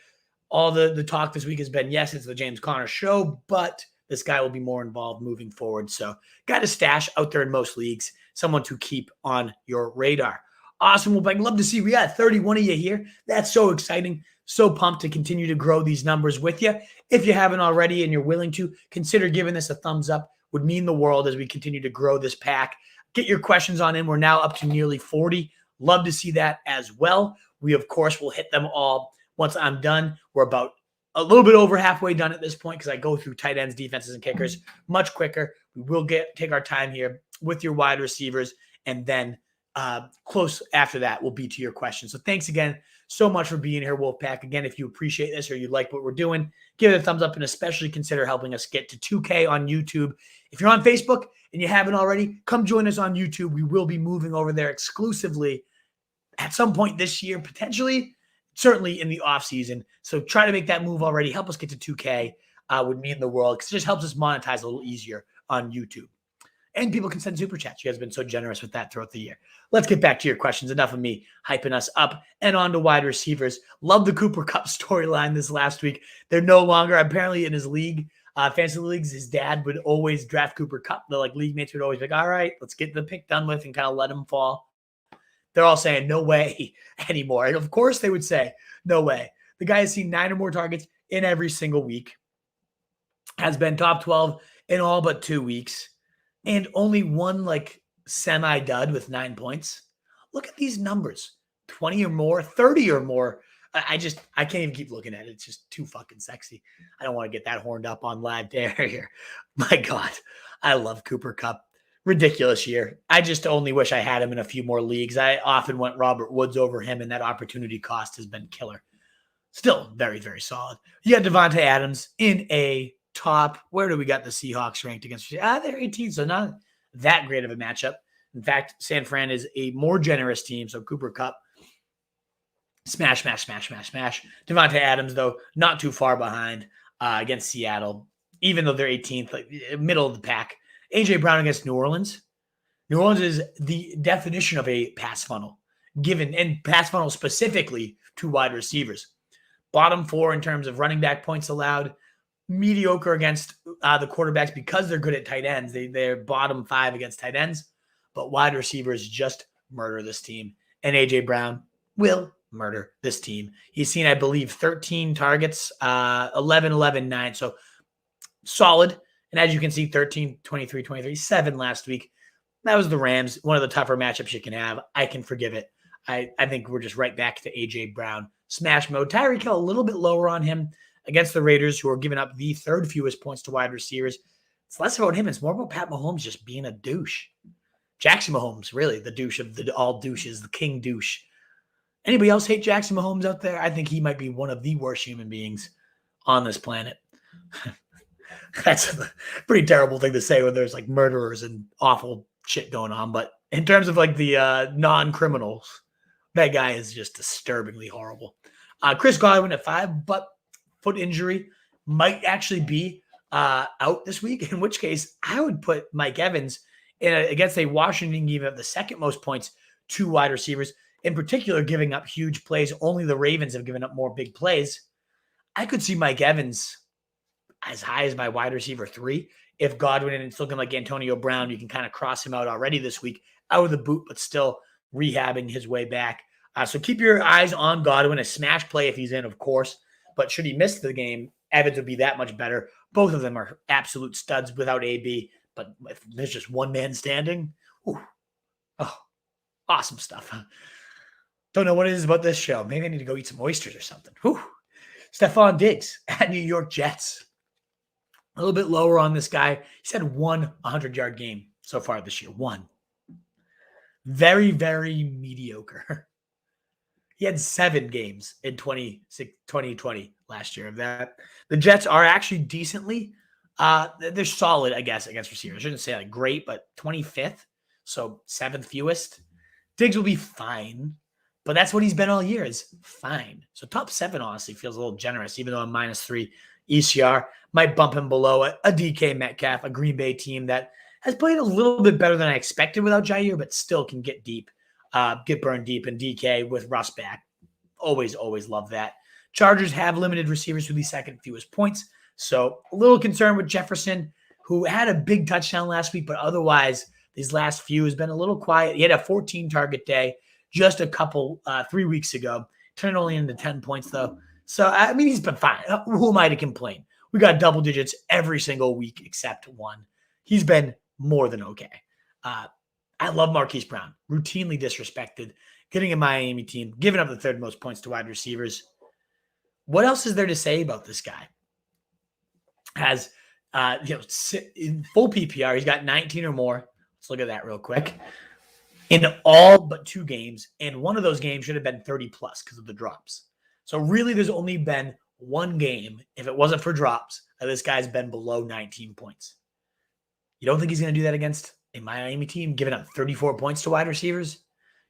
A: All the talk this week has been, yes, it's the James Conner show, but this guy will be more involved moving forward. So got a stash out there in most leagues, someone to keep on your radar. Awesome. Well, I'd love to see we got 31 of you here. That's so exciting. So pumped to continue to grow these numbers with you. If you haven't already and you're willing to, consider giving this a thumbs up. Would mean the world as we continue to grow this pack. Get your questions on in. We're now up to nearly 40. Love to see that as well. We, of course, will hit them all once I'm done. We're about a little bit over halfway done at this point because I go through tight ends, defenses, and kickers much quicker. We will take our time here with your wide receivers, and then close after that will be to your questions. So thanks again so much for being here, Wolfpack. Again, if you appreciate this or you like what we're doing, give it a thumbs up and especially consider helping us get to 2K on YouTube. If you're on Facebook and you haven't already, come join us on YouTube. We will be moving over there exclusively at some point this year, potentially, certainly in the off season. So try to make that move already. Help us get to 2K would mean the world because it just helps us monetize a little easier on YouTube. And people can send super chats. You guys have been so generous with that throughout the year. Let's get back to your questions. Enough of me hyping us up and on to wide receivers. Love the Cooper Kupp storyline this last week. They're no longer, apparently in his league, fantasy leagues, his dad would always draft Cooper Kupp. The league mates would always be like, all right, let's get the pick done with and kind of let him fall. They're all saying no way anymore. And of course they would say no way. The guy has seen 9 or more targets in every single week, has been top 12 in all but 2 weeks. And only one semi-dud with 9 points. Look at these numbers. 20 or more, 30 or more. I can't even keep looking at it. It's just too fucking sexy. I don't want to get that horned up on live air here. My God, I love Cooper Kupp. Ridiculous year. I just only wish I had him in a few more leagues. I often went Robert Woods over him, and that opportunity cost has been killer. Still very, very solid. You got Devonta Adams in a top. Where do we got the Seahawks ranked against? They're 18, so not that great of a matchup. In fact, San Fran is a more generous team, so Cooper Kupp, smash, smash, smash, smash, smash. Devonta Adams, though, not too far behind against Seattle, even though they're 18th, middle of the pack. A.J. Brown against New Orleans. New Orleans is the definition of a pass funnel, and pass funnel specifically to wide receivers. Bottom 4 in terms of running back points allowed. Mediocre against the quarterbacks because they're good at tight ends. They're bottom 5 against tight ends, but wide receivers just murder this team. And A.J. Brown will murder this team. He's seen, I believe, 13 targets, 11, 11, 9. So solid. And as you can see, 13, 23, 23, 7 last week. That was the Rams, one of the tougher matchups you can have. I can forgive it. I think we're just right back to A.J. Brown. Smash mode. Tyreek Hill a little bit lower on him against the Raiders, who are giving up the 3rd fewest points to wide receivers. It's less about him. It's more about Pat Mahomes just being a douche. Jackson Mahomes, really, the douche of all douches, the king douche. Anybody else hate Jackson Mahomes out there? I think he might be one of the worst human beings on this planet. That's a pretty terrible thing to say when there's murderers and awful shit going on. But in terms of the non-criminals, that guy is just disturbingly horrible. Chris Godwin at 5, but foot injury might actually be out this week, in which case I would put Mike Evans against a Washington team of the 2nd most points to wide receivers, in particular giving up huge plays. Only the Ravens have given up more big plays. I could see Mike Evans as high as my wide receiver 3 if Godwin and it's looking like Antonio Brown, you can kind of cross him out already this week, out of the boot, but still rehabbing his way back. So keep your eyes on Godwin, a smash play if he's in, of course. But should he miss the game, Evans would be that much better. Both of them are absolute studs without AB. But if there's just one man standing, awesome stuff. Don't know what it is about this show. Maybe I need to go eat some oysters or something. Stephon Diggs at New York Jets. A little bit lower on this guy. He's had one 100-yard game so far this year. One. Very, very mediocre. He had 7 games in 2020 last year of that. The Jets are actually decently, they're solid, I guess, against receivers. I shouldn't say like great, but 25th, so 7th fewest. Diggs will be fine, but that's what he's been all year is fine. So top 7, honestly, feels a little generous, even though I'm -3 ECR. Might bump him below a DK Metcalf, a Green Bay team that has played a little bit better than I expected without Jair, but still can get deep. Get burned deep in DK with Russ back. Always love that. Chargers have limited receivers with the second fewest points. So a little concerned with Jefferson, who had a big touchdown last week, but otherwise these last few has been a little quiet. He had a 14-target day just a couple, 3 weeks ago. Turned only into 10 points, though. So, I mean, he's been fine. Who am I to complain? We got double digits every single week except one. He's been more than okay. I love Marquise Brown. Routinely disrespected. Getting a Miami team. Giving up the 3rd most points to wide receivers. What else is there to say about this guy? Has, in full PPR, he's got 19 or more. Let's look at that real quick. In all but 2 games. And one of those games should have been 30+ because of the drops. So really, there's only been 1 game, if it wasn't for drops, that this guy's been below 19 points. You don't think he's going to do that against a Miami team, giving up 34 points to wide receivers?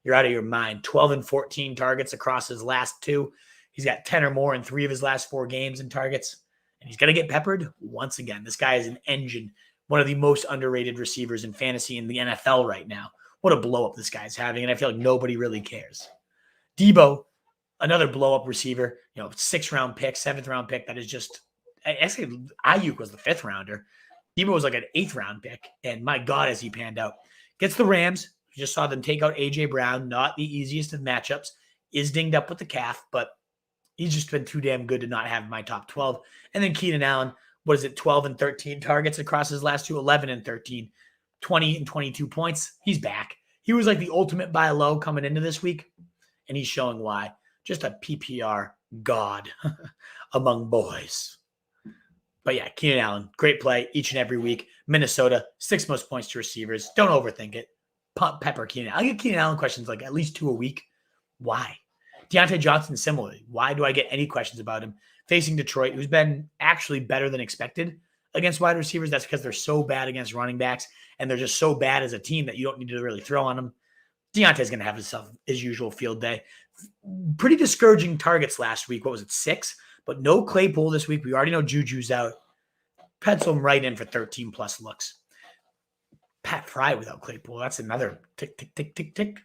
A: You're out of your mind. 12 and 14 targets across his last 2. He's got 10 or more in 3 of his last 4 games in targets. And he's going to get peppered once again. This guy is an engine, one of the most underrated receivers in fantasy in the NFL right now. What a blow-up this guy's having, and I feel like nobody really cares. Debo, another blow-up receiver, 6th-round pick, 7th-round pick that is just – actually, Ayuk was the 5th rounder. Debo was like an 8th-round pick, and my God, has he panned out. Gets the Rams. We just saw them take out A.J. Brown, not the easiest of matchups. Is dinged up with the calf, but he's just been too damn good to not have my top 12. And then Keenan Allen, 12 and 13 targets across his last 2, 11 and 13, 20 and 22 points. He's back. He was like the ultimate buy low coming into this week, and he's showing why. Just a PPR god among boys. But yeah, Keenan Allen, great play each and every week. Minnesota, 6th most points to receivers. Don't overthink it. Pepper Keenan. I'll get Keenan Allen questions like at least 2 a week. Why? Deontay Johnson, similarly. Why do I get any questions about him? Facing Detroit, who's been actually better than expected against wide receivers. That's because they're so bad against running backs, and they're just so bad as a team that you don't need to really throw on them. Deontay's going to have his usual field day. Pretty discouraging targets last week. What was it, 6? But no Claypool this week. We already know Juju's out. Pencil him right in for 13+ looks. Pat Fry without Claypool. That's another tick, tick, tick, tick, tick.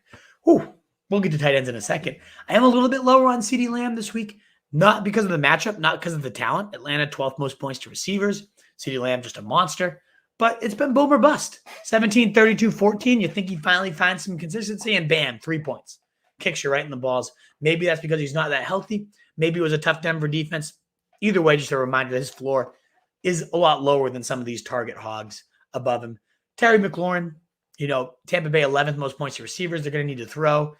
A: Whew. We'll get to tight ends in a second. I am a little bit lower on CeeDee Lamb this week. Not because of the matchup, not because of the talent. Atlanta, 12th most points to receivers. CeeDee Lamb, just a monster. But it's been boom or bust. 17, 32, 14. You think he finally finds some consistency, and bam, 3 points. Kicks you right in the balls. Maybe that's because he's not that healthy. Maybe it was a tough Denver defense. Either way, just a reminder that his floor is a lot lower than some of these target hogs above him. Terry McLaurin, Tampa Bay 11th most points to receivers. They're going to need to throw.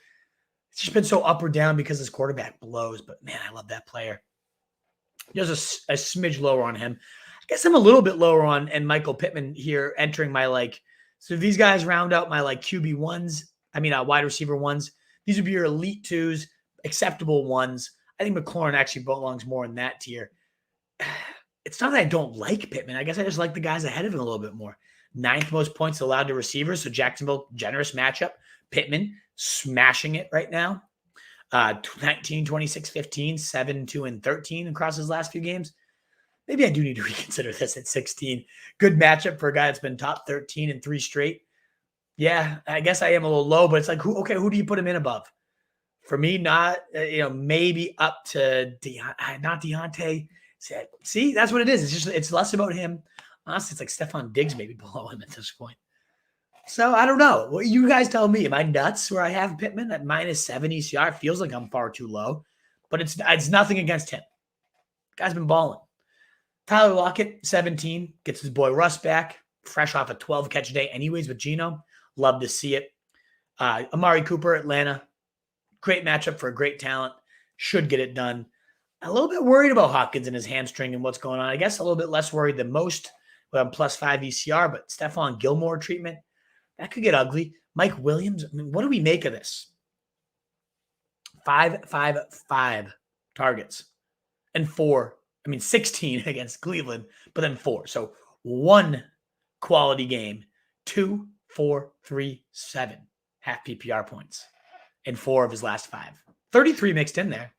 A: It's just been so up or down because his quarterback blows. But, man, I love that player. There's a smidge lower on him. I guess I'm a little bit lower on and Michael Pittman here entering my so these guys round out my QB ones. Wide receiver ones. These would be your elite 2s, acceptable ones. I think McLaurin actually belongs more in that tier. It's not that I don't like Pittman. I guess I just like the guys ahead of him a little bit more. 9th most points allowed to receivers. So Jacksonville, generous matchup. Pittman smashing it right now. 19, 26, 15, 7, 2, and 13 across his last few games. Maybe I do need to reconsider this at 16. Good matchup for a guy that's been top 13 in 3 straight. Yeah, I guess I am a little low, but it's who do you put him in above? For me, not, maybe up to not Deontay. See, that's what it is. It's less about him. Honestly, it's like Stephon Diggs maybe below him at this point. So I don't know. What you guys tell me? Am I nuts where I have Pittman at -7 ECR? It feels like I'm far too low, but it's nothing against him. Guy's been balling. Tyler Lockett, 17, gets his boy Russ back, fresh off a 12-catch day anyways with Geno. Love to see it. Amari Cooper, Atlanta. Great matchup for a great talent. Should get it done. A little bit worried about Hopkins and his hamstring and what's going on. I guess a little bit less worried than most with a +5 ECR, but Stephon Gilmore treatment, that could get ugly. Mike Williams, I mean, what do we make of this? 5 targets and 16 against Cleveland, but then 4. So 1 quality game, 2, 4, 3, 7 half PPR points in 4 of his last 5. 33 mixed in there.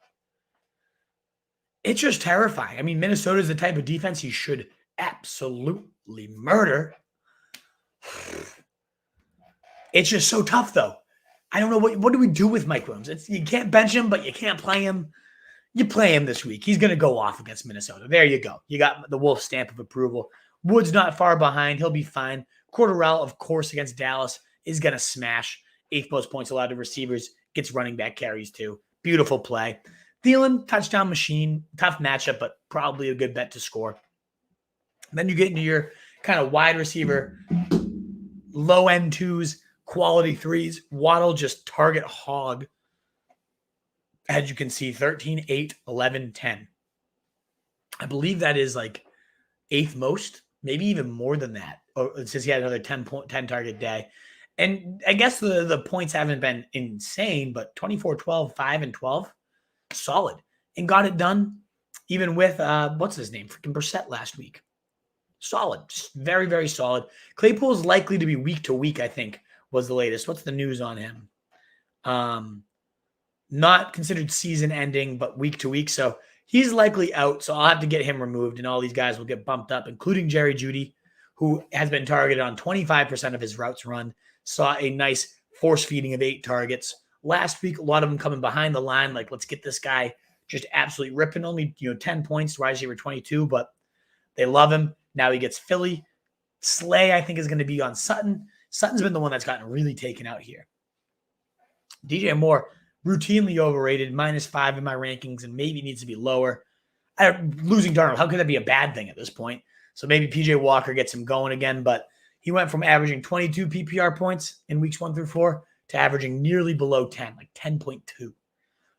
A: It's just terrifying. I mean, Minnesota is the type of defense you should absolutely murder. It's just so tough, though. I don't know what do we do with Mike Williams? You can't bench him, but you can't play him. You play him this week. He's going to go off against Minnesota. There you go. You got the Wolf stamp of approval. Wood's not far behind. He'll be fine. Cordarrelle, of course, against Dallas is going to smash. 8th most points allowed to receivers. Gets running back carries, too. Beautiful play. Thielen, touchdown machine. Tough matchup, but probably a good bet to score. Then you get into your kind of wide receiver, low-end 2s, quality 3s. Waddle just target hog. As you can see, 13, 8, 11, 10. I believe that is like 8th most, maybe even more than that, since he had another 10 target day. And I guess the points haven't been insane, but 24, 12, 5, and 12, solid. And got it done even with, what's his name? Freaking Brissett last week. Solid. Just very, very solid. Claypool's likely to be week to week, I think, was the latest. What's the news on him? Not considered season ending, but week to week. So he's likely out. So I'll have to get him removed, and all these guys will get bumped up, including Jerry Jeudy, who has been targeted on 25% of his routes run. Saw a nice force feeding of 8 targets. Last week, a lot of them coming behind the line. Like, let's get this guy just absolutely ripping. Only 10 points, wide receiver 22, but they love him. Now he gets Philly. Slay, I think, is going to be on Sutton. Sutton's been the one that's gotten really taken out here. DJ Moore, routinely overrated, -5 in my rankings, and maybe needs to be lower. Losing Darnold, how could that be a bad thing at this point? So maybe PJ Walker gets him going again, but he went from averaging 22 PPR points in weeks 1 through 4 to averaging nearly below 10, like 10.2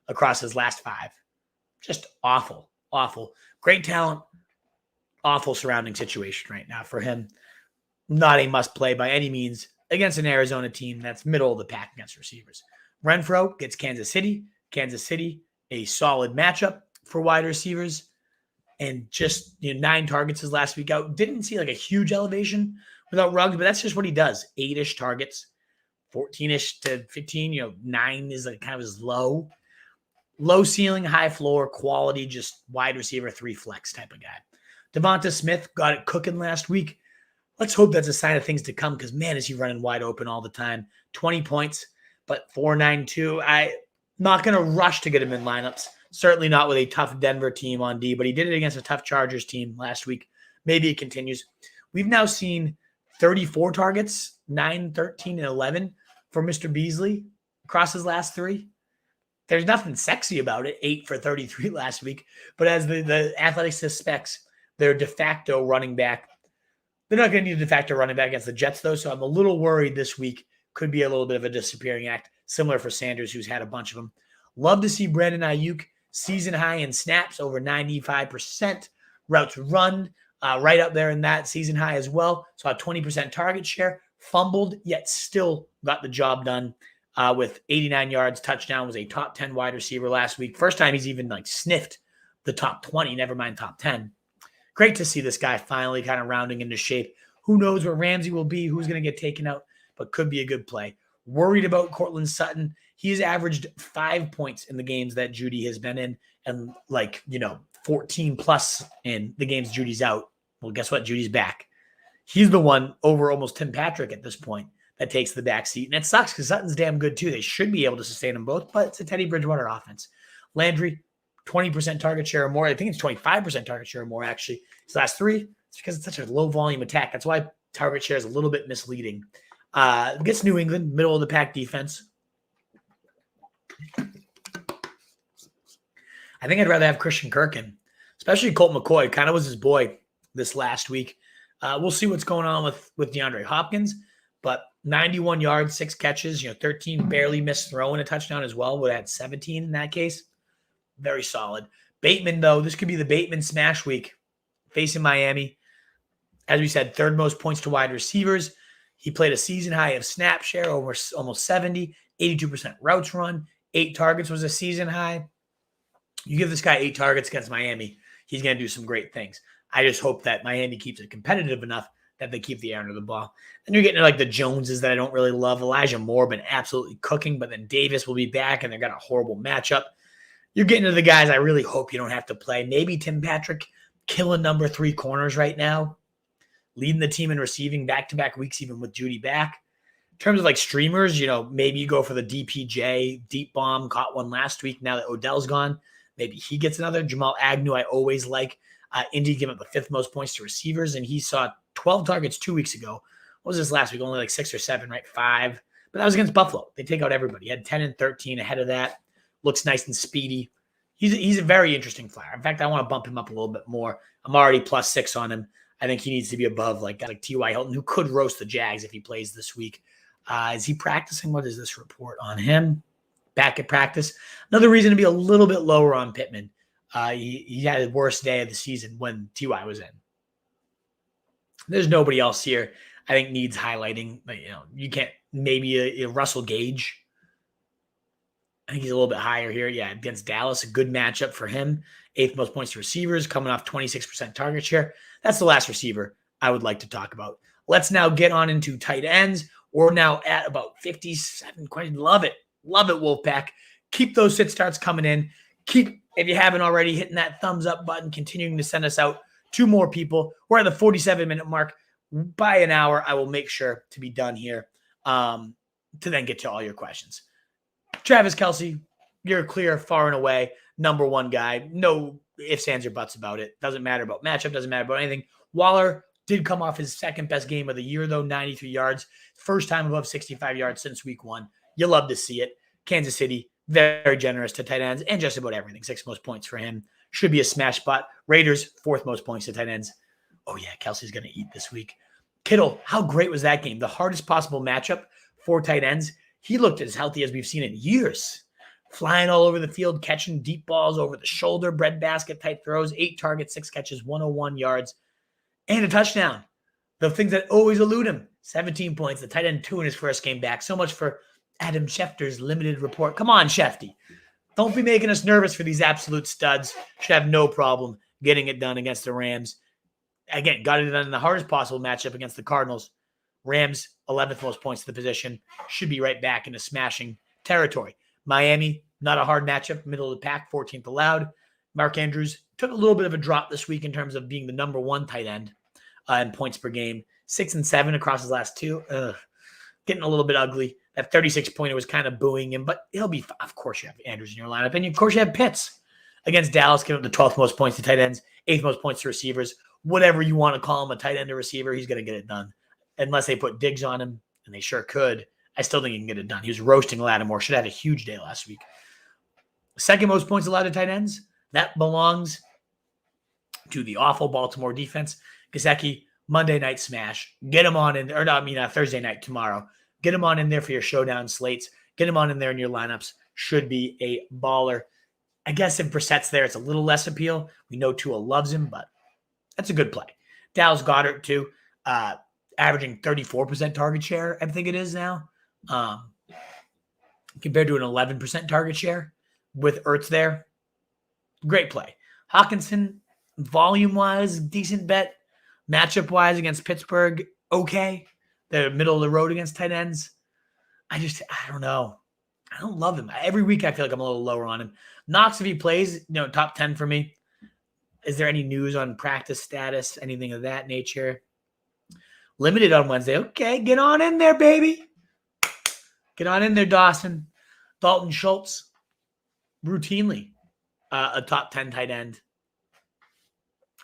A: across his last 5. Just awful, awful. Great talent, awful surrounding situation right now for him. Not a must play by any means against an Arizona team that's middle of the pack against receivers. Renfro gets Kansas City. Kansas City, a solid matchup for wide receivers. And just 9 targets his last week out. Didn't see like a huge elevation without Ruggs, but that's just what he does. 8-ish targets, 14-ish to 15. 9 is like kind of his low. Low ceiling, high floor, quality, just wide receiver 3 flex type of guy. Devonta Smith got it cooking last week. Let's hope that's a sign of things to come, because, man, is he running wide open all the time. 20 points, but 4.92. I'm not going to rush to get him in lineups. Certainly not with a tough Denver team on D, but he did it against a tough Chargers team last week. Maybe it continues. We've now seen 34 targets, 9, 13, and 11 for Mr. Beasley across his last 3. There's nothing sexy about it. 8 for 33 last week. But as the Athletic suspects, their de facto running back. They're not going to need a de facto running back against the Jets, though, so I'm a little worried this week. Could be a little bit of a disappearing act, similar for Sanders, who's had a bunch of them. Love to see Brandon Ayuk season high in snaps, over 95%. Routes run, right up there in that season high as well. So a 20% target share. Fumbled, yet still got the job done with 89 yards. Touchdown, was a top 10 wide receiver last week. First time he's even sniffed the top 20, never mind top 10. Great to see this guy finally kind of rounding into shape. Who knows where Ramsey will be, who's going to get taken out, but could be a good play. Worried about Cortland Sutton. He has averaged 5 points in the games that Jeudy has been in, and 14 plus in the games Judy's out. Well, guess what? Judy's back. He's the one over almost Tim Patrick at this point that takes the back seat. And it sucks because Sutton's damn good too. They should be able to sustain them both, but it's a Teddy Bridgewater offense. Landry, 20% target share or more. I think it's 25% target share or more, actually. His last 3, It's because it's such a low volume attack. That's why target share is a little bit misleading. Against New England, middle of the pack defense. I think I'd rather have Christian Kirk in, especially Colt McCoy. Kind of was his boy this last week. We'll see what's going on with DeAndre Hopkins, but 91 yards, 6 catches, 13 barely missed throw and a touchdown as well. Would have had 17 in that case. Very solid. Bateman, though, this could be the Bateman smash week facing Miami. As we said, third most points to wide receivers. He played a season high of snap share, over almost 70, 82% routes run, 8 targets was a season high. You give this guy 8 targets against Miami, he's going to do some great things. I just hope that Miami keeps it competitive enough that they keep the air under the ball. And you're getting to like the Joneses that I don't really love. Elijah Moore been absolutely cooking, but then Davis will be back and they've got a horrible matchup. You're getting to the guys I really hope you don't have to play. Maybe Tim Patrick killing number 3 corners right now, leading the team in receiving back-to-back weeks even with Judy back. In terms of like streamers, maybe you go for the DPJ, deep bomb, caught one last week now that Odell's gone. Maybe he gets another. Jamal Agnew, I always like. Indy gave up the 5th most points to receivers, and he saw 12 targets 2 weeks ago. What was this last week? Only like 6 or 7, right? 5. But that was against Buffalo. They take out everybody. He had 10 and 13 ahead of that. Looks nice and speedy. He's a very interesting flyer. In fact, I want to bump him up a little bit more. I'm already +6 on him. I think he needs to be above like T.Y. Hilton, who could roast the Jags if he plays this week. Is he practicing? What is this report on him? Back at practice. Another reason to be a little bit lower on Pittman. He had his worst day of the season when T.Y. was in. There's nobody else here I think needs highlighting. But, you can't, maybe a Russell Gage. I think he's a little bit higher here. Yeah, against Dallas, a good matchup for him. 8th most points to receivers, coming off 26% target share. That's the last receiver I would like to talk about. Let's now get on into tight ends. We're now at about 57. Love it. Love it, Wolfpack. Keep those sit starts coming in. Keep, if you haven't already, hitting that thumbs up button, continuing to send us out to more people. We're at the 47-minute mark. By an hour, I will make sure to be done here to then get to all your questions. Travis Kelce, you're clear, far and away, number 1 guy. No ifs, ands, or buts about it. Doesn't matter about matchup. Doesn't matter about anything. Waller did come off his 2nd best game of the year, though, 93 yards. First time above 65 yards since week 1. You love to see it. Kansas City, very generous to tight ends and just about everything. 6th most points for him. Should be a smash spot. Raiders, 4th most points to tight ends. Oh, yeah, Kelsey's going to eat this week. Kittle, how great was that game? The hardest possible matchup for tight ends. He looked as healthy as we've seen in years. Flying all over the field, catching deep balls over the shoulder, breadbasket type throws, 8 targets, 6 catches, 101 yards, and a touchdown. The things that always elude him. 17 points, the tight end 2 in his first game back. So much for Adam Schefter's limited report. Come on, Shefty. Don't be making us nervous for these absolute studs. Should have no problem getting it done against the Rams. Again, got it done in the hardest possible matchup against the Cardinals. Rams, 11th most points to the position. Should be right back into smashing territory. Miami, not a hard matchup. Middle of the pack, 14th allowed. Mark Andrews took a little bit of a drop this week in terms of being the number 1 tight end in points per game. 6 and 7 across his last 2. Getting a little bit ugly. That 36-pointer was kind of booing him, but he'll be fine. Of course you have Andrews in your lineup. And of course you have Pitts against Dallas, giving up the 12th most points to tight ends, 8th most points to receivers. Whatever you want to call him, a tight end or receiver, he's going to get it done. Unless they put Diggs on him, and they sure could. I still think he can get it done. He was roasting Lattimore. Should have had a huge day last week. 2nd most points allowed to tight ends. That belongs to the awful Baltimore defense. Gesicki, Monday night smash. Get him on in, or no, Thursday night tomorrow. Get him on in there for your showdown slates. Get him on in there in your lineups. Should be a baller. I guess if Brissett's there, it's a little less appeal. We know Tua loves him, but that's a good play. Dallas Goedert, too, averaging 34% target share, I think it is now, compared to an 11% target share with Ertz there. Great play. Hawkinson, volume-wise, decent bet. Matchup-wise against Pittsburgh, okay. They're middle of the road against tight ends. I don't know. I don't love him. Every week I feel like I'm a little lower on him. Knox, if he plays, top 10 for me. Is there any news on practice status, anything of that nature? Limited on Wednesday. Okay, get on in there, baby. Get on in there, Dawson. Dalton Schultz, routinely a top 10 tight end.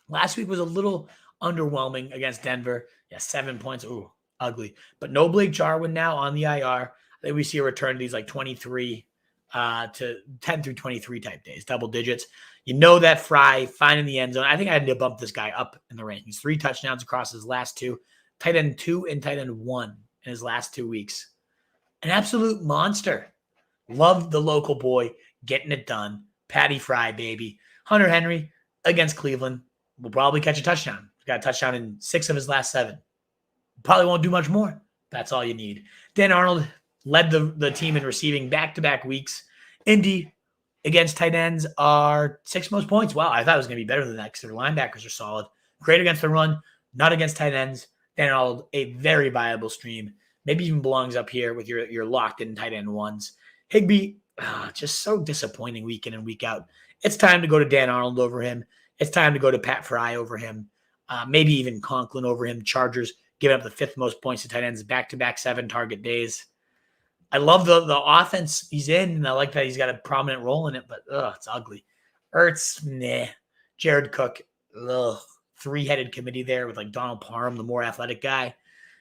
A: Last week was a little underwhelming against Denver. Yeah, 7 points. Ooh, ugly. But no Blake Jarwin now on the IR. I think we see a return to these like 23 to 10 through 23 type days, double digits. You know that Fry finding the end zone. I think I had to bump this guy up in the rankings. 3 touchdowns across his last 2. Tight end 2 and tight end 1 in his last 2 weeks. An absolute monster. Love the local boy getting it done. Patty Fry, baby. Hunter Henry against Cleveland will probably catch a touchdown. He's got a touchdown in 6 of his last 7. Probably won't do much more. That's all you need. Dan Arnold led the team in receiving back-to-back weeks. Indy against tight ends are 6th most points. Wow, I thought it was going to be better than that because their linebackers are solid. Great against the run, not against tight ends. Dan Arnold, a very viable stream. Maybe even belongs up here with your locked-in tight end ones. Higbee, just so disappointing week in and week out. It's time to go to Dan Arnold over him. It's time to go to Pat Fry over him. Maybe even Conklin over him. Chargers giving up the 5th most points to tight ends, back-to-back 7 target days. I love the offense he's in, and I like that he's got a prominent role in it, but it's ugly. Ertz, nah. Jared Cook, 3-headed committee there with like Donald Parham, the more athletic guy.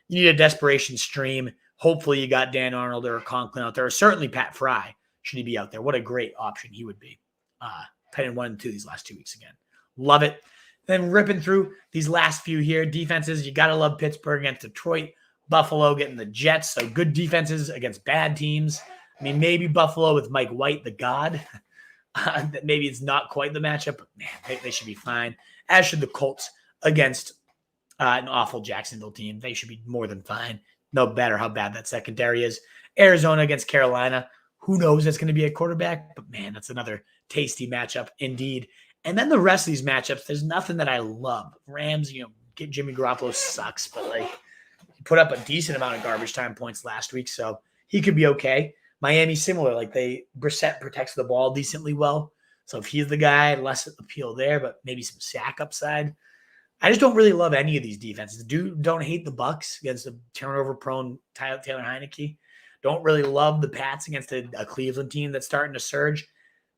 A: You need a desperation stream. Hopefully you got Dan Arnold or Conklin out there, or certainly Pat Fry should he be out there. What a great option he would be. Tight end 1 and 2 these last 2 weeks again. Love it. Then ripping through these last few here. Defenses, you got to love Pittsburgh against Detroit. Buffalo getting the Jets. So good defenses against bad teams. I mean, maybe Buffalo with Mike White, the god. Maybe it's not quite the matchup, but man, they should be fine. As should the Colts against an awful Jacksonville team. They should be more than fine. No matter how bad that secondary is. Arizona against Carolina. Who knows that's going to be a quarterback? But man, that's another tasty matchup indeed. And then the rest of these matchups, there's nothing that I love. Rams, Jimmy Garoppolo sucks, but like he put up a decent amount of garbage time points last week, so he could be okay. Miami, similar. Like Brissett protects the ball decently well. So if he's the guy, less appeal there, but maybe some sack upside. I just don't really love any of these defenses. Don't hate the Bucs against a turnover-prone Taylor Heineke. Don't really love the Pats against a Cleveland team that's starting to surge.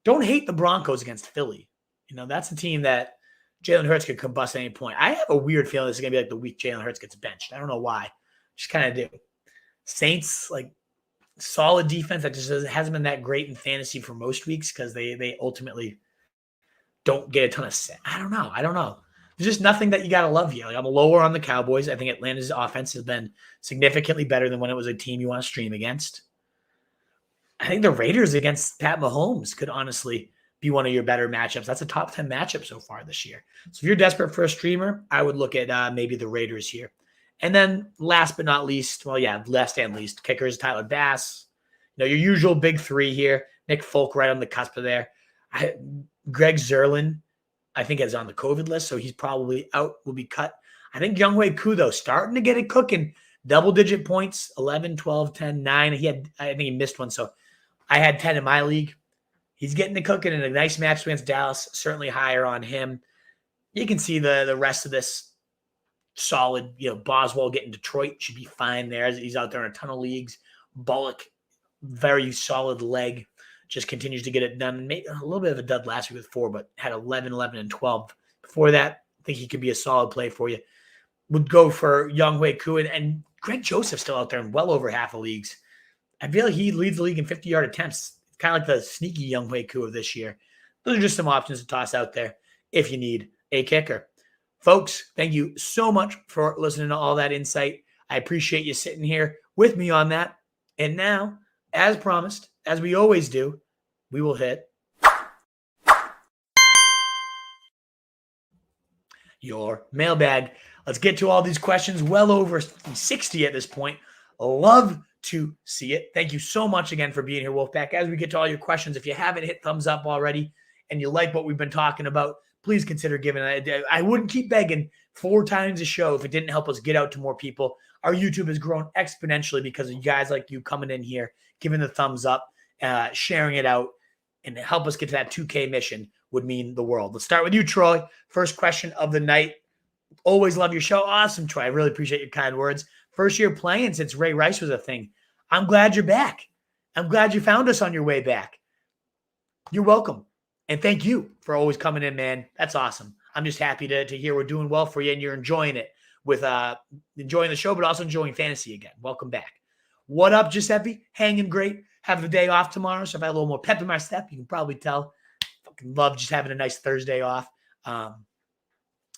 A: Don't hate the Broncos against Philly. That's a team that Jalen Hurts could combust at any point. I have a weird feeling this is going to be like the week Jalen Hurts gets benched. I don't know why. Just kind of do. Saints, like solid defense that just hasn't been that great in fantasy for most weeks because they ultimately don't get a ton of set. I don't know. There's just nothing that you got to love here. Like I'm lower on the Cowboys. I think Atlanta's offense has been significantly better than when it was a team you want to stream against. I think the Raiders against Pat Mahomes could honestly be one of your better matchups. That's a top 10 matchup so far this year. So if you're desperate for a streamer, I would look at maybe the Raiders here. And then last but not least, last and least, kickers, Tyler Bass. Your usual big 3 here. Nick Folk right on the cusp of there. Greg Zerlin, I think, is on the COVID list, so he's probably out, will be cut. I think Younghoe Koo, though, starting to get it cooking. Double-digit points, 11, 12, 10, 9. I think he missed one, so I had 10 in my league. He's getting it cooking in a nice match against Dallas, certainly higher on him. You can see the rest of this solid, Boswell getting Detroit should be fine there. He's out there in a ton of leagues. Bullock, very solid leg. Just continues to get it done. Made a little bit of a dud last week with 4, but had 11, 11, and 12. Before that, I think he could be a solid play for you. Would go for Younghoe Koo and Greg Joseph still out there in well over half of leagues. I feel like he leads the league in 50-yard attempts. Kind of like the sneaky Younghoe Koo of this year. Those are just some options to toss out there if you need a kicker. Folks, thank you so much for listening to all that insight. I appreciate you sitting here with me on that. And now, as promised, as we always do, we will hit your mailbag. Let's get to all these questions. Well over 60 at this point. Love to see it. Thank you so much again for being here, Wolfpack. As we get to all your questions, if you haven't hit thumbs up already and you like what we've been talking about, please consider giving it. I wouldn't keep begging 4 times a show if it didn't help us get out to more people. Our YouTube has grown exponentially because of you guys like you coming in here, giving the thumbs up, sharing it out, and help us get to that 2K mission would mean the world. Let's start with you, Troy. First question of the night. Always love your show. Awesome, Troy. I really appreciate your kind words. First year playing since Ray Rice was a thing. I'm glad you're back. I'm glad you found us on your way back. You're welcome. And thank you for always coming in, man. That's awesome. I'm just happy to hear we're doing well for you and you're enjoying it with enjoying the show, but also enjoying fantasy again. Welcome back. What up, Giuseppe? Hanging great. Have the day off tomorrow, so if I have a little more pep in my step, you can probably tell. Fucking love just having a nice Thursday off. And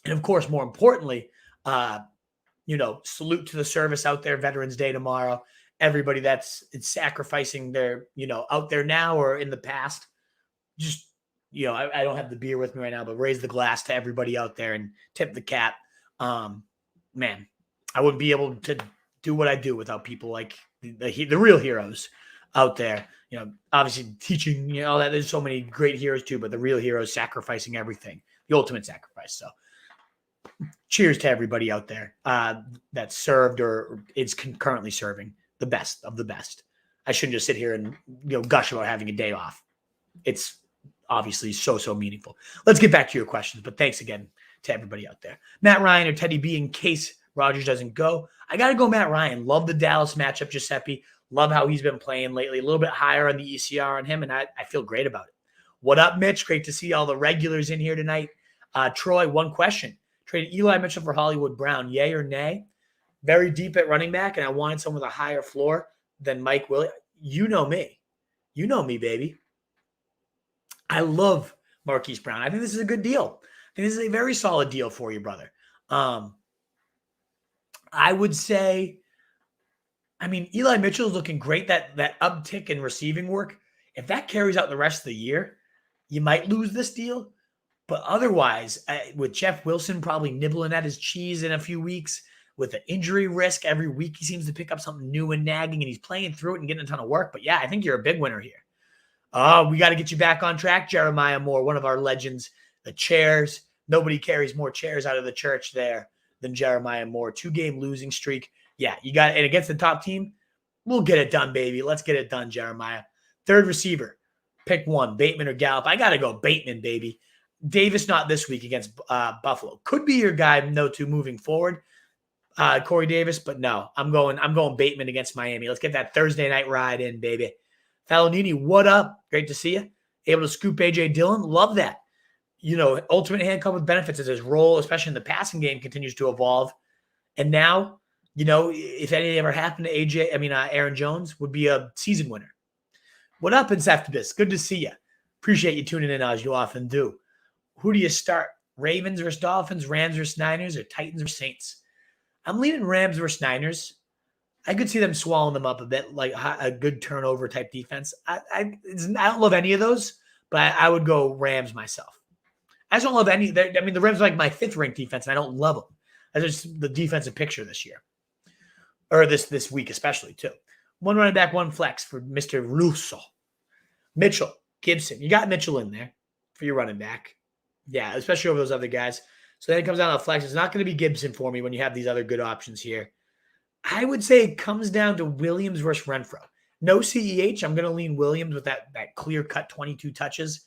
A: of course, more importantly, salute to the service out there, Veterans Day tomorrow. Everybody that's sacrificing their, out there now or in the past. Just, I don't have the beer with me right now, but raise the glass to everybody out there and tip the cap. Man, I wouldn't be able to do what I do without people like the real heroes out there. Obviously teaching, all that. There's so many great heroes too, but the real heroes sacrificing everything, the ultimate sacrifice. So cheers to everybody out there that served or is currently serving, the best of the best. I shouldn't just sit here and gush about having a day off. It's obviously so meaningful. Let's get back to your questions, but thanks again to everybody out there. Matt Ryan or Teddy B in case Rodgers doesn't go. I got to go Matt Ryan. Love the Dallas matchup, Giuseppe. Love how he's been playing lately. A little bit higher on the ECR on him, and I feel great about it. What up, Mitch? Great to see all the regulars in here tonight. Troy, one question. Traded Eli Mitchell for Hollywood Brown, yay or nay? Very deep at running back, and I wanted someone with a higher floor than Mike Williams. You know me. You know me, baby. I love Marquise Brown. I think this is a good deal. I think this is a very solid deal for you, brother. I would say, Eli Mitchell is looking great. That uptick in receiving work, if that carries out the rest of the year, you might lose this deal. But otherwise, with Jeff Wilson probably nibbling at his cheese in a few weeks, with the injury risk every week, he seems to pick up something new and nagging, and he's playing through it and getting a ton of work. But yeah, I think you're a big winner here. We got to get you back on track, Jeremiah Moore, one of our legends. The chairs. Nobody carries more chairs out of the church there than Jeremiah Moore. 2-game losing streak. Yeah, you got it. And against the top team, we'll get it done, baby. Let's get it done, Jeremiah. Third receiver. Pick one, Bateman or Gallup. I got to go Bateman, baby. Davis not this week against Buffalo. Could be your guy, moving forward. Corey Davis, but no. I'm going Bateman against Miami. Let's get that Thursday night ride in, baby. Falonini, what up? Great to see you. Able to scoop A.J. Dillon. Love that. Ultimate handcuff with benefits as his role, especially in the passing game, continues to evolve. And now, if anything ever happened to Aaron Jones, would be a season winner. What up, Inceptibus? Good to see you. Appreciate you tuning in as you often do. Who do you start? Ravens versus Dolphins, Rams versus Niners, or Titans versus Saints? I'm leaning Rams versus Niners. I could see them swallowing them up a bit, like a good turnover type defense. I don't love any of those, but I would go Rams myself. I just don't love any. The Rams are like my 5th ranked defense, and I don't love them. That's just the defensive picture this year, or this week especially too. One running back, one flex for Mr. Russo. Mitchell, Gibson. You got Mitchell in there for your running back. Yeah, especially over those other guys. So then it comes down to flex. It's not going to be Gibson for me when you have these other good options here. I would say it comes down to Williams versus Renfro. No CEH. I'm going to lean Williams with that clear-cut 22 touches.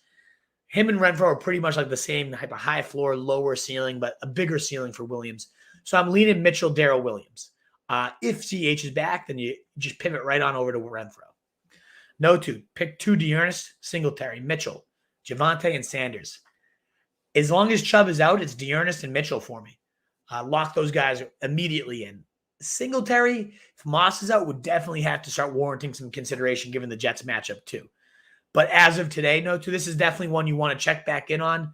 A: Him and Renfro are pretty much like the same type of high floor, lower ceiling, but a bigger ceiling for Williams. So I'm leaning Mitchell, Daryl Williams. If CEH is back, then you just pivot right on over to Renfro. No two. Pick 2 Dearness, Singletary, Mitchell, Javonte, and Sanders. As long as Chubb is out, it's Dearness and Mitchell for me. Lock those guys immediately in. Singletary, if Moss is out, would definitely have to start warranting some consideration given the Jets matchup too. But as of today, this is definitely one you want to check back in on.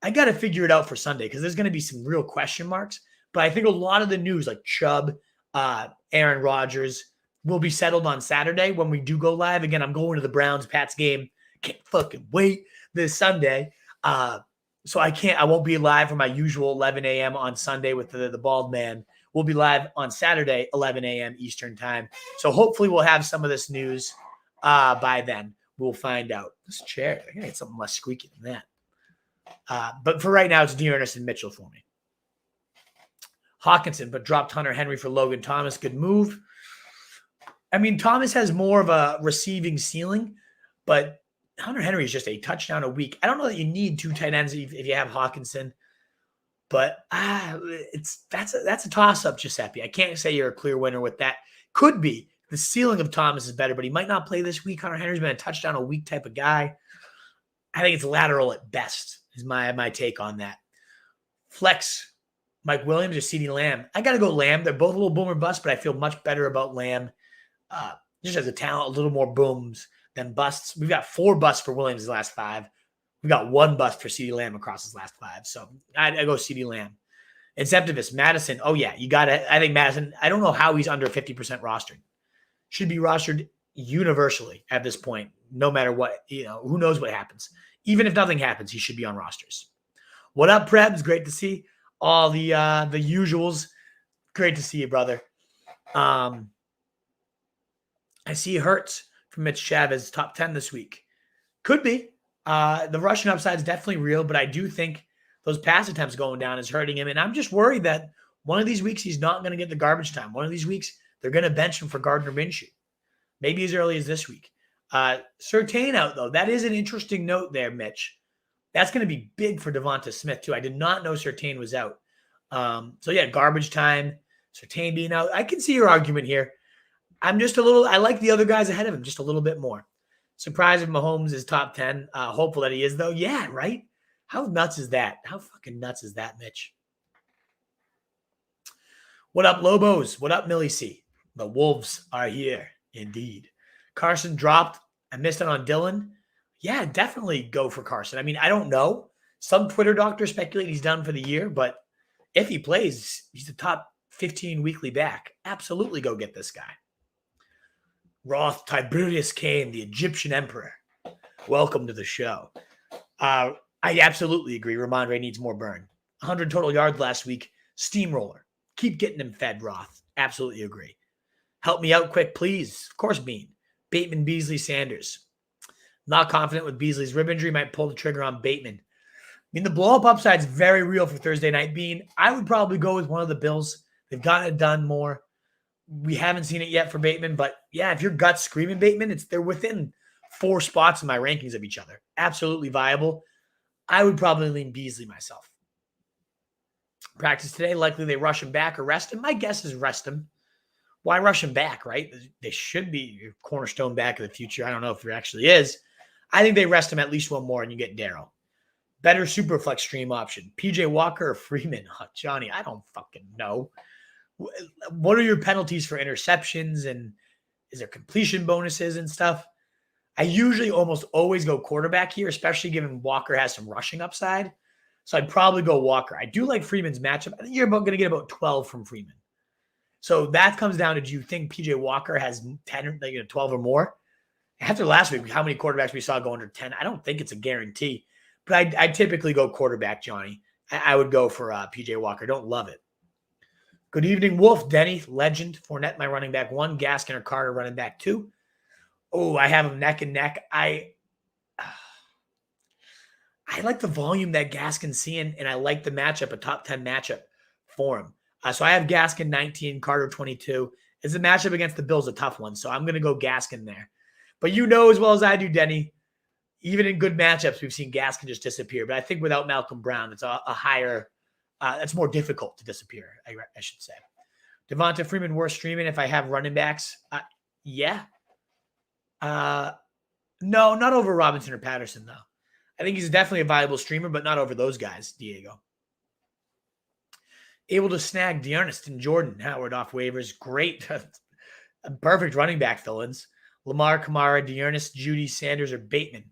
A: I got to figure it out for Sunday because there's going to be some real question marks. But I think a lot of the news like Chubb, Aaron Rodgers will be settled on Saturday when we do go live. Again, I'm going to the Browns-Pats game. Can't fucking wait this Sunday. So I won't be live for my usual 11 a.m. on Sunday with the bald man. We'll be live on Saturday, 11 a.m. Eastern time. So hopefully we'll have some of this news by then. We'll find out. This chair, I gotta get something less squeaky than that. But for right now, it's Dearness and Mitchell for me. Hawkinson, but dropped Hunter Henry for Logan Thomas. Good move. Thomas has more of a receiving ceiling, but Hunter Henry is just a touchdown a week. I don't know that you need 2 tight ends if you have Hawkinson, but that's a toss-up, Giuseppe. I can't say you're a clear winner with that. Could be. The ceiling of Thomas is better, but he might not play this week. Hunter Henry's been a touchdown a week type of guy. I think it's lateral at best is my take on that. Flex, Mike Williams or CeeDee Lamb. I got to go Lamb. They're both a little boomer bust, but I feel much better about Lamb. Just as a talent, a little more booms than busts. We've got 4 busts for Williams the last 5. We've got 1 bust for CeeDee Lamb across his last 5. So I go CeeDee Lamb. Inceptivus, Madison. Oh, yeah, you got it. I think Madison, I don't know how he's under 50% rostered. Should be rostered universally at this point, no matter what. Who knows what happens. Even if nothing happens, he should be on rosters. What up, Prebs? Great to see all the usuals. Great to see you, brother. I see Hurts from Mitch Chavez, top 10 this week. Could be. The rushing upside is definitely real, but I do think those pass attempts going down is hurting him. And I'm just worried that one of these weeks he's not going to get the garbage time. One of these weeks they're going to bench him for Gardner Minshew. Maybe as early as this week. Surtain out, though. That is an interesting note there, Mitch. That's going to be big for Devonta Smith, too. I did not know Surtain was out. So, yeah, garbage time, Surtain being out. I can see your argument here. I like the other guys ahead of him just a little bit more. Surprised if Mahomes is top 10. Hopeful that he is, though. Yeah, right? How nuts is that? How fucking nuts is that, Mitch? What up, Lobos? What up, Millie C? The Wolves are here, indeed. Carson dropped. I missed it on Dylan. Yeah, definitely go for Carson. I mean, I don't know. Some Twitter doctors speculate he's done for the year, but if he plays, he's a top 15 weekly back. Absolutely go get this guy. Roth Tiberius Cain, the Egyptian emperor. Welcome to the show. I absolutely agree. Ramondre needs more burn. 100 total yards last week. Steamroller. Keep getting him fed, Roth. Absolutely agree. Help me out quick, please. Of course, Bean. Bateman, Beasley, Sanders. Not confident with Beasley's rib injury. Might pull the trigger on Bateman. I mean, the blow-up upside is very real for Thursday night, Bean. I would probably go with one of the Bills. They've gotten it done more. We haven't seen it yet for Bateman, but yeah, if your gut's screaming Bateman, they're within 4 spots in my rankings of each other. Absolutely viable. I would probably lean Beasley myself. Practice today, likely they rush him back or rest him. My guess is rest him. Why rush him back, right? They should be your cornerstone back of the future. I don't know if there actually is. I think they rest him at least one more and you get Daryl. Better super flex stream option. PJ Walker or Freeman? Oh, Johnny, I don't fucking know. What are your penalties for interceptions and is there completion bonuses and stuff? I usually almost always go quarterback here, especially given Walker has some rushing upside. So I'd probably go Walker. I do like Freeman's matchup. I think you're going to get about 12 from Freeman. So that comes down to, do you think PJ Walker has 10, 12 or more? After last week, how many quarterbacks we saw go under 10? I don't think it's a guarantee. But I typically go quarterback, Johnny. I would go for PJ Walker. Don't love it. Good evening, Wolf. Denny, legend. Fournette, my running back 1. Gaskin or Carter, running back 2. Oh, I have them neck and neck. I like the volume that Gaskin's seeing, and I like the matchup, a top 10 matchup for him. So I have Gaskin 19, Carter 22. It's a matchup against the Bills, a tough one. So I'm going to go Gaskin there. But you know as well as I do, Denny, even in good matchups, we've seen Gaskin just disappear. But I think without Malcolm Brown, it's a higher, it's more difficult to disappear, I should say. Devonta Freeman worth streaming if I have running backs. Yeah. No, not over Robinson or Patterson, though. I think he's definitely a viable streamer, but not over those guys, Diego. Able to snag Dearness and Jordan Howard off waivers. Great. Perfect running back fill-ins. Lamar, Kamara, Dearness, Judy, Sanders, or Bateman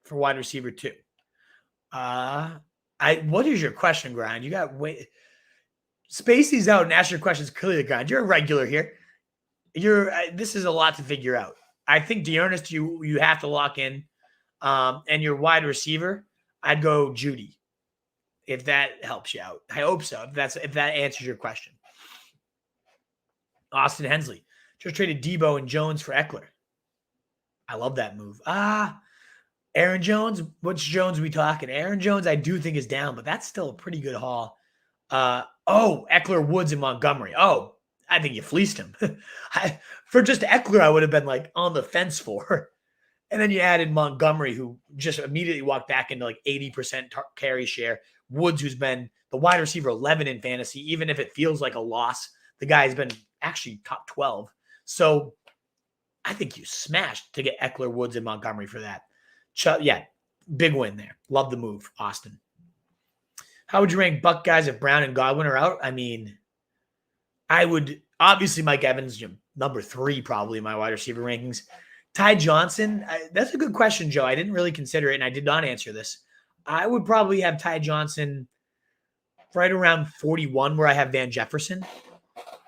A: for wide receiver 2. What is your question, Grind? You got space these out and ask your questions clearly, Grind. You're a regular here. This is a lot to figure out. I think Dearness, you have to lock in. And your wide receiver, I'd go Judy. If that helps you out. I hope so. If that answers your question. Austin Hensley just traded Debo and Jones for Eckler. I love that move. Aaron Jones. Which Jones are we talking? Aaron Jones, I do think is down, but that's still a pretty good haul. Eckler, Woods, and Montgomery. Oh, I think you fleeced him. For just Eckler, I would have been like on the fence for. And then you added Montgomery, who just immediately walked back into like 80% carry share. Woods, who's been the wide receiver 11 in fantasy, even if it feels like a loss, the guy's been actually top 12. So I think you smashed to get Eckler, Woods, and Montgomery for that. Yeah, big win there. Love the move, Austin. How would you rank Buck guys if Brown and Godwin are out? I mean, I would obviously Mike Evans, number 3 probably in my wide receiver rankings. Ty Johnson, that's a good question, Joe. I didn't really consider it, and I did not answer this. I would probably have Ty Johnson right around 41, where I have Van Jefferson.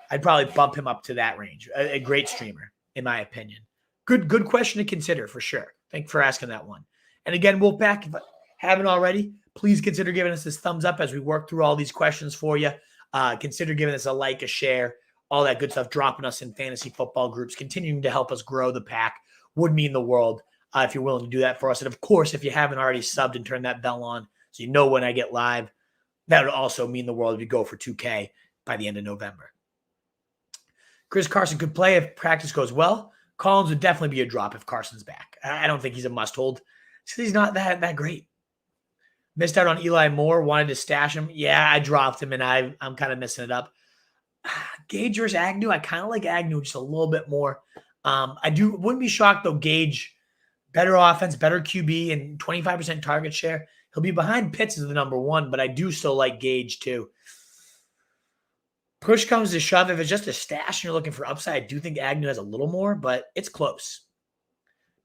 A: I'd probably bump him up to that range. A great streamer, in my opinion. Good question to consider for sure. Thanks for asking that one. And again, Wolfpack, if you haven't already, please consider giving us this thumbs up as we work through all these questions for you. Consider giving us a like, a share, all that good stuff, dropping us in fantasy football groups, continuing to help us grow the pack would mean the world if you're willing to do that for us. And of course, if you haven't already subbed and turned that bell on so you know when I get live, that would also mean the world if you go for 2K by the end of November. Chris Carson could play if practice goes well. Collins would definitely be a drop if Carson's back. I don't think he's a must-hold. He's not that great. Missed out on Eli Moore, wanted to stash him. Yeah, I dropped him, and I'm kind of messing it up. Gage versus Agnew, I kind of like Agnew just a little bit more. Wouldn't be shocked, though, Gage, better offense, better QB, and 25% target share. He'll be behind Pitts as the number 1, but I do still like Gage, too. Push comes to shove. If it's just a stash and you're looking for upside, I do think Agnew has a little more, but it's close.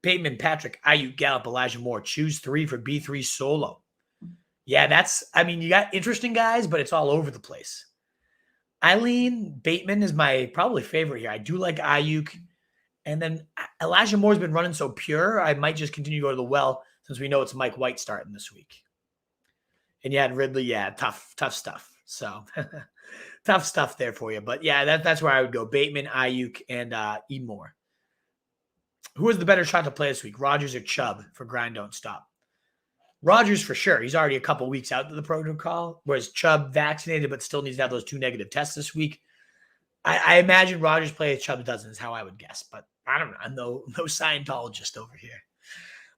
A: Bateman, Patrick, Ayuk, Gallup, Elijah Moore. Choose 3 for B3 solo. Yeah, you got interesting guys, but it's all over the place. Bateman is my probably favorite here. I do like Ayuk. And then Elijah Moore's been running so pure, I might just continue to go to the well since we know it's Mike White starting this week. And you had Ridley. Yeah, tough stuff. So tough stuff there for you. But yeah, that's where I would go. Bateman, Ayuk, and E. Moore. Who is the better shot to play this week, Rodgers or Chubb for grind don't stop? Rodgers for sure. He's already a couple weeks out of the protocol, whereas Chubb vaccinated but still needs to have those 2 negative tests this week. I imagine Rodgers plays, Chubb doesn't is how I would guess. But I don't know. I'm no Scientologist over here.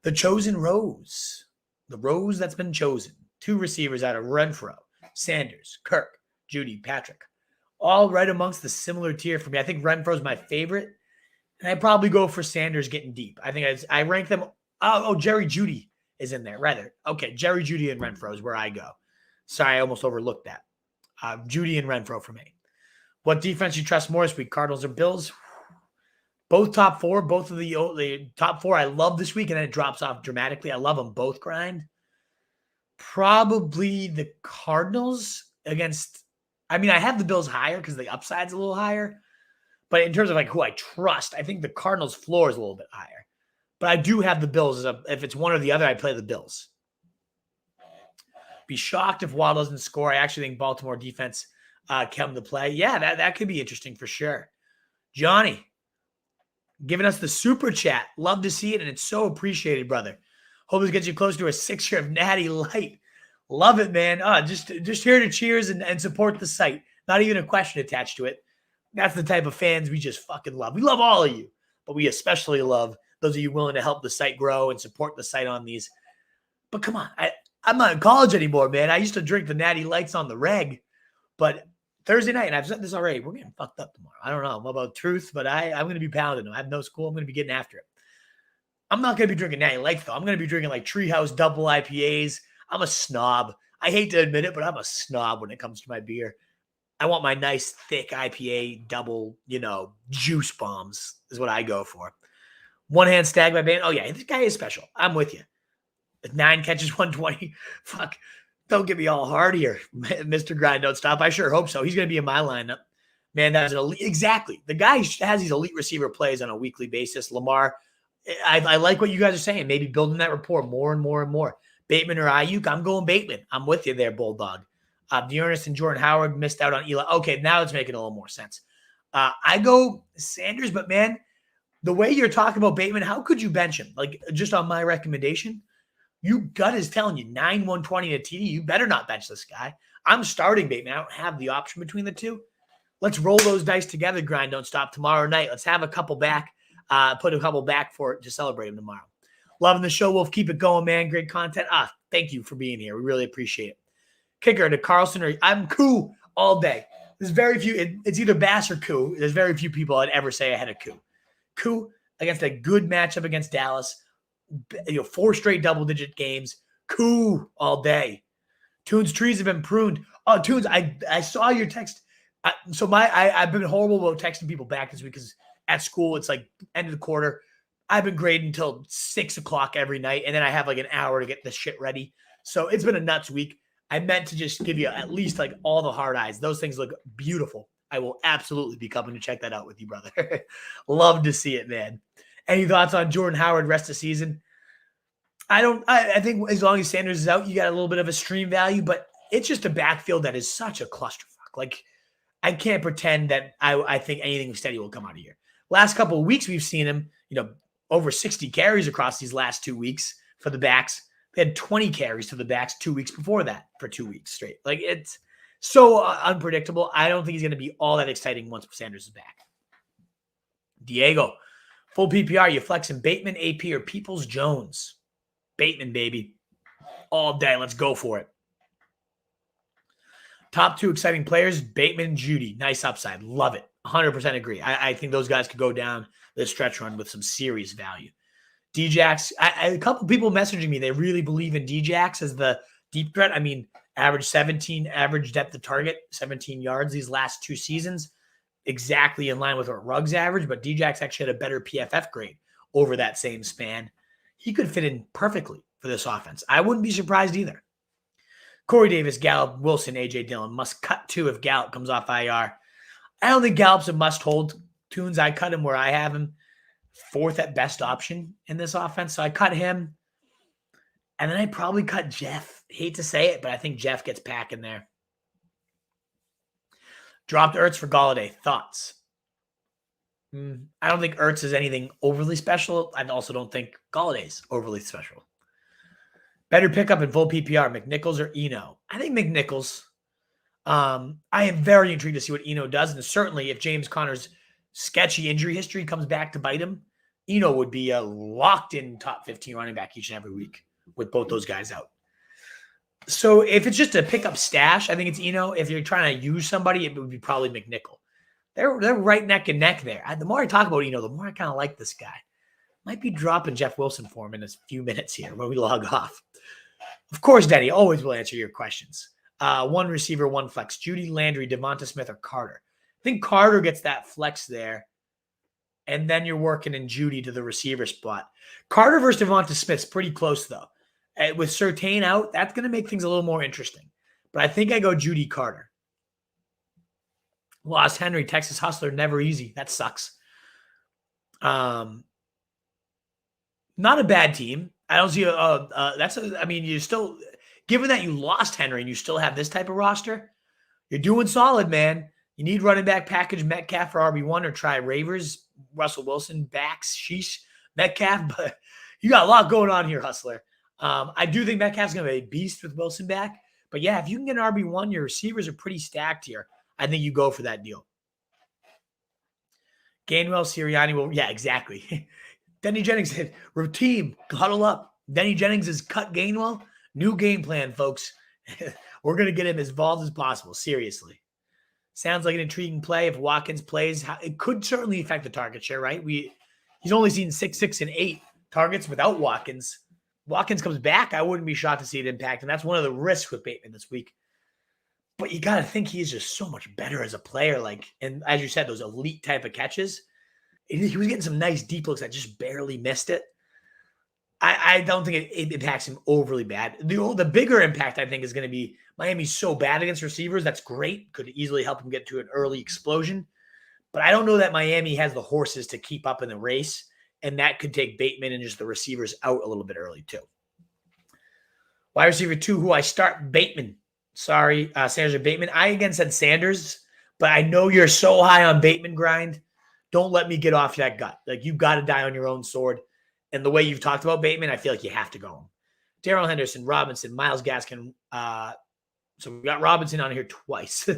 A: The chosen rose. The rose that's been chosen. 2 receivers out of Renfro, Sanders, Kirk, Judy, Patrick. All right amongst the similar tier for me. I think Renfro's my favorite. And I'd probably go for Sanders getting deep. I think I rank them. Oh, Jerry Judy is in there, rather. Okay, Jerry Judy and Renfro is where I go. Sorry, I almost overlooked that. Judy and Renfro for me. What defense you trust more this week, Cardinals or Bills? Both top 4. Both of the top 4 I love this week, and then it drops off dramatically. I love them both grind. Probably the Cardinals against – I have the Bills higher because the upside's a little higher. But in terms of who I trust, I think the Cardinals' floor is a little bit higher. But I do have the Bills. If it's one or the other, I play the Bills. Be shocked if Waddle doesn't score. I actually think Baltimore defense come to play. Yeah, that could be interesting for sure. Johnny, giving us the super chat. Love to see it, and it's so appreciated, brother. Hope this gets you close to a 6 year of Natty Light. Love it, man. Just here to cheers and support the site. Not even a question attached to it. That's the type of fans we just fucking love. We love all of you, but we especially love those of you willing to help the site grow and support the site on these. But come on, I'm not in college anymore, man. I used to drink the Natty Lights on the reg, but Thursday night, and I've said this already, we're getting fucked up tomorrow. I don't know about truth, but I'm going to be pounding them. I have no school. I'm going to be getting after it. I'm not going to be drinking Natty Lights, though. I'm going to be drinking Treehouse double IPAs. I'm a snob. I hate to admit it, but I'm a snob when it comes to my beer. I want my nice, thick IPA double, juice bombs is what I go for. One hand stag by band. Oh, yeah, this guy is special. I'm with you. 9 catches, 120. Fuck. Don't get me all hard here, Mr. Grind Don't Stop. I sure hope so. He's going to be in my lineup. Man, that's an elite. Exactly. The guy has these elite receiver plays on a weekly basis. Lamar, I like what you guys are saying. Maybe building that rapport more and more and more. Bateman or Ayuk, I'm going Bateman. I'm with you there, Bulldog. Dearness and Jordan Howard missed out on Eli. Okay, now it's making a little more sense. I go Sanders, but man, the way you're talking about Bateman, how could you bench him? Just on my recommendation, you gut is telling you 9-120 to TD. You better not bench this guy. I'm starting Bateman. I don't have the option between the two. Let's roll those dice together, Grind Don't Stop, tomorrow night. Let's have a couple back, put a couple back to celebrate him tomorrow. Loving the show, Wolf. Keep it going, man. Great content. Thank you for being here. We really appreciate it. Kicker to Carlson or I'm Koo all day. There's very few. It's either Bass or Koo. There's very few people I'd ever say ahead of Koo. Koo against a good matchup against Dallas. 4 straight double-digit games. Koo all day. Tunes trees have been pruned. Oh, Tunes, I saw your text. I've been horrible about texting people back this week because at school it's like end of the quarter. I've been grading until 6 o'clock every night, and then I have like an hour to get this shit ready. So it's been a nuts week. I meant to just give you at least like all the hard eyes. Those things look beautiful. I will absolutely be coming to check that out with you, brother. Love to see it, man. Any thoughts on Jordan Howard rest of season? I think as long as Sanders is out, you got a little bit of a stream value, but it's just a backfield that is such a clusterfuck. Like, I can't pretend that I think anything steady will come out of here. Last couple of weeks, we've seen him, over 60 carries across these last 2 weeks for the backs. They had 20 carries to the backs 2 weeks before that for 2 weeks straight. Like, it's so unpredictable. I don't think he's going to be all that exciting once Sanders is back. Diego, full PPR, you flexing Bateman, AP, or Peoples-Jones? Bateman, baby. All day. Let's go for it. Top 2 exciting players, Bateman and Judy. Nice upside. Love it. 100% agree. I think those guys could go down the stretch run with some serious value. Djax, a couple people messaging me, they really believe in Djax as the deep threat. I mean, average 17, average depth of target, 17 yards these last 2 seasons. Exactly in line with what Ruggs average, but Djax actually had a better PFF grade over that same span. He could fit in perfectly for this offense. I wouldn't be surprised either. Corey Davis, Gallup, Wilson, A.J. Dillon. Must cut 2 if Gallup comes off IR. I don't think Gallup's a must-hold. Tunes, I cut him where I have him. 4th at best option in this offense. So I cut him. And then I probably cut Jeff. Hate to say it, but I think Jeff gets packed in there. Dropped Ertz for Golladay. Thoughts? I don't think Ertz is anything overly special. I also don't think Galladay's overly special. Better pickup in full PPR, McNichols or Eno? I think McNichols. I am very intrigued to see what Eno does. And certainly if James Conner's sketchy injury history comes back to bite him, Eno would be a locked-in top 15 running back each and every week with both those guys out. So if it's just a pickup stash, I think it's Eno. If you're trying to use somebody, it would be probably McNichol. They're right neck and neck there. The more I talk about Eno, the more I kind of like this guy. Might be dropping Jeff Wilson for him in a few minutes here when we log off. Of course, Denny, always will answer your questions. 1 receiver, 1 flex. Judy, Landry, Devonta Smith, or Carter. I think Carter gets that flex there. And then you're working in Judy to the receiver spot. Carter versus Devonta Smith's pretty close, though. With Surtain out, that's going to make things a little more interesting. But I think I go Judy Carter. Lost Henry, Texas Hustler, never easy. That sucks. Not a bad team. I don't see you're still, given that you lost Henry and you still have this type of roster, you're doing solid, man. You need running back package Metcalf for RB1 or try Ravers, Russell Wilson, backs, sheesh, Metcalf. But you got a lot going on here, Hustler. I do think Metcalf's going to be a beast with Wilson back. But yeah, if you can get an RB1, your receivers are pretty stacked here. I think you go for that deal. Gainwell, Sirianni yeah, exactly. Denny Jennings said, routine, huddle up. Denny Jennings has cut Gainwell. New game plan, folks. We're going to get him as involved as possible. Seriously. Sounds like an intriguing play. If Watkins plays, it could certainly affect the target share, right? He's only seen 6, 6, and 8 targets without Watkins. Watkins comes back, I wouldn't be shocked to see it impact. And that's one of the risks with Bateman this week. But you got to think he's just so much better as a player. And as you said, those elite type of catches. He was getting some nice deep looks that just barely missed it. I don't think it impacts him overly bad. The bigger impact, I think, is going to be Miami's so bad against receivers. That's great. Could easily help him get to an early explosion. But I don't know that Miami has the horses to keep up in the race. And that could take Bateman and just the receivers out a little bit early, too. Wide receiver 2, who I start, Bateman. Sorry, Sanders or Bateman. I again said Sanders, but I know you're so high on Bateman grind. Don't let me get off that gut. You've got to die on your own sword. And the way you've talked about Bateman, I feel like you have to go him. Darrell Henderson, Robinson, Myles Gaskin. So we got Robinson on here twice.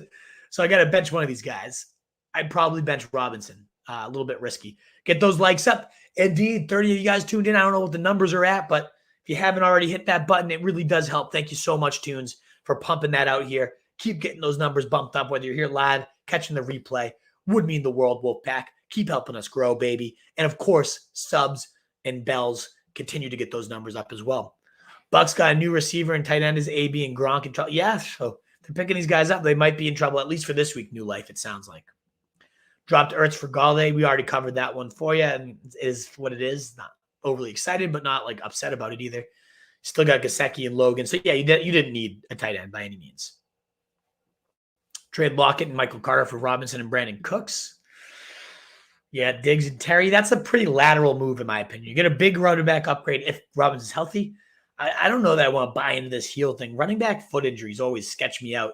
A: So I got to bench one of these guys. I'd probably bench Robinson. A little bit risky. Get those likes up. Indeed, 30 of you guys tuned in. I don't know what the numbers are at, but if you haven't already hit that button, it really does help. Thank you so much, Tunes, for pumping that out here. Keep getting those numbers bumped up, whether you're here live, catching the replay. Would mean the world, Wolfpack. Keep helping us grow, baby. And, of course, subs and bells continue to get those numbers up as well. Bucks got a new receiver and tight end is AB and Gronk and trouble. Yeah, so they're picking these guys up. They might be in trouble, at least for this week, new life, it sounds like. Dropped Ertz for Galladay. We already covered that one for you, and it is what it is. Not overly excited, but not like upset about it either. Still got Gesicki and Logan. So, yeah, you didn't need a tight end by any means. Trade Lockett and Michael Carter for Robinson and Brandon Cooks. Yeah, Diggs and Terry. That's a pretty lateral move, in my opinion. You get a big running back upgrade if Robinson's healthy. I don't know that I want to buy into this heel thing. Running back foot injuries always sketch me out.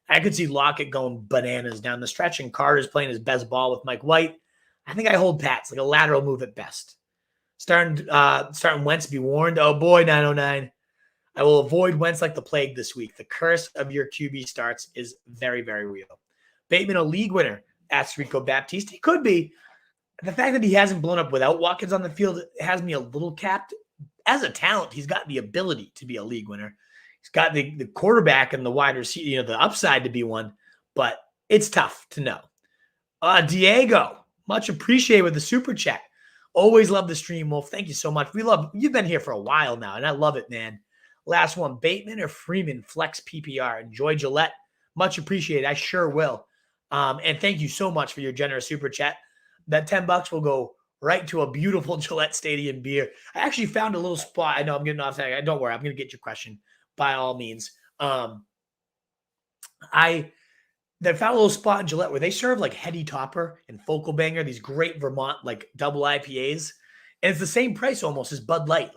A: I could see Lockett going bananas down the stretch, and Carter's playing his best ball with Mike White. I think I hold Pats, like a lateral move at best. Starting Wentz, be warned. Oh, boy, 909. I will avoid Wentz like the plague this week. The curse of your QB starts is very, very real. Bateman, a league winner, asks Rico Baptiste. He could be. The fact that he hasn't blown up without Watkins on the field has me a little capped. As a talent, he's got the ability to be a league winner. He's got the quarterback and the wide receiver, the upside to be one, but it's tough to know. Diego, much appreciated with the super chat. Always love the stream, Wolf. Thank you so much. You've been here for a while now, and I love it, man. Last one, Bateman or Freeman, flex PPR. Enjoy Gillette. Much appreciated. I sure will. And thank you so much for your generous super chat. That $10 will go right to a beautiful Gillette Stadium beer. I actually found a little spot. I know I'm getting off that. Don't worry. I'm going to get your question by all means. I found a little spot in Gillette where they serve like Heady Topper and Focal Banger, these great Vermont like double IPAs. And it's the same price almost as Bud Light.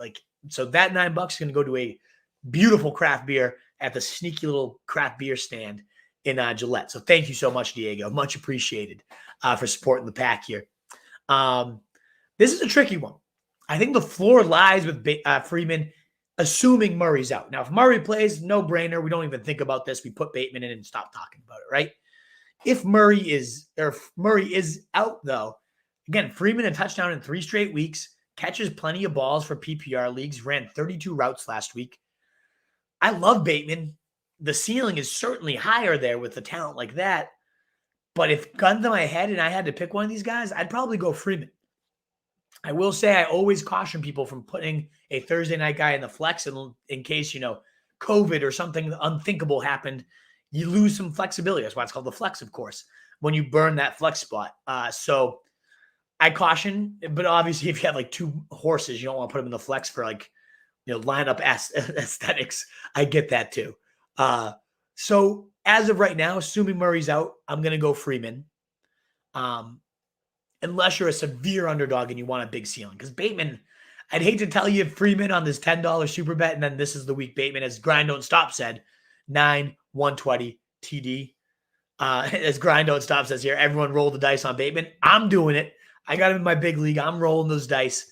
A: So that $9 is going to go to a beautiful craft beer at the sneaky little craft beer stand in Gillette. So thank you so much, Diego. Much appreciated for supporting the pack here. This is a tricky one. I think the floor lies with Freeman, assuming Murray's out. Now, if Murray plays, no brainer. We don't even think about this. We put Bateman in and stop talking about it, right? If Murray is out, though, again, Freeman a touchdown in 3 straight weeks, catches plenty of balls for PPR leagues, ran 32 routes last week. I love Bateman. The ceiling is certainly higher there with a talent like that. But if gun to my head and I had to pick one of these guys, I'd probably go Freeman. I will say I always caution people from putting a Thursday night guy in the flex in case, COVID or something unthinkable happened. You lose some flexibility. That's why it's called the flex, of course, when you burn that flex spot. So I caution, but obviously if you have like 2 horses, you don't want to put them in the flex for lineup aesthetics. I get that too. So as of right now, assuming Murray's out, I'm going to go Freeman. Unless you're a severe underdog and you want a big ceiling. Because Bateman, I'd hate to tell you Freeman on this $10 super bet, and then this is the week Bateman, as Grind Don't Stop said, 9-120 TD. As Grind Don't Stop says here, everyone roll the dice on Bateman. I'm doing it. I got him in my big league. I'm rolling those dice.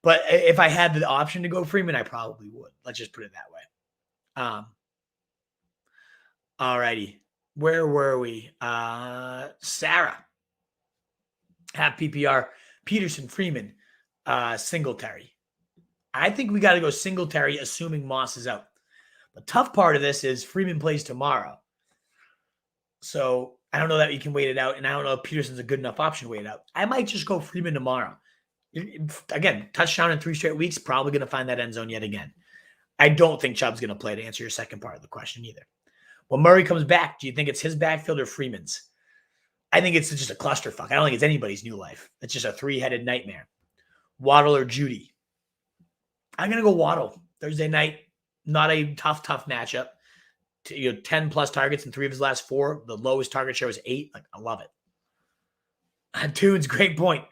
A: But if I had the option to go Freeman, I probably would. Let's just put it that way. All righty. Where were we? Sarah. Half-PPR, Peterson, Freeman, Singletary. I think we got to go Singletary, assuming Moss is out. The tough part of this is Freeman plays tomorrow. So I don't know that you can wait it out, and I don't know if Peterson's a good enough option to wait it out. I might just go Freeman tomorrow. Again, touchdown in 3 straight weeks, probably going to find that end zone yet again. I don't think Chubb's going to play, to answer your second part of the question either. When Murray comes back, do you think it's his backfield or Freeman's? I think it's just a clusterfuck. I don't think it's anybody's new life. It's just a 3-headed nightmare. Waddle or Judy? I'm going to go Waddle. Thursday night, not a tough matchup. 10-plus targets in 3 of his last 4. The lowest target share was 8. I love it. Tunes, great point.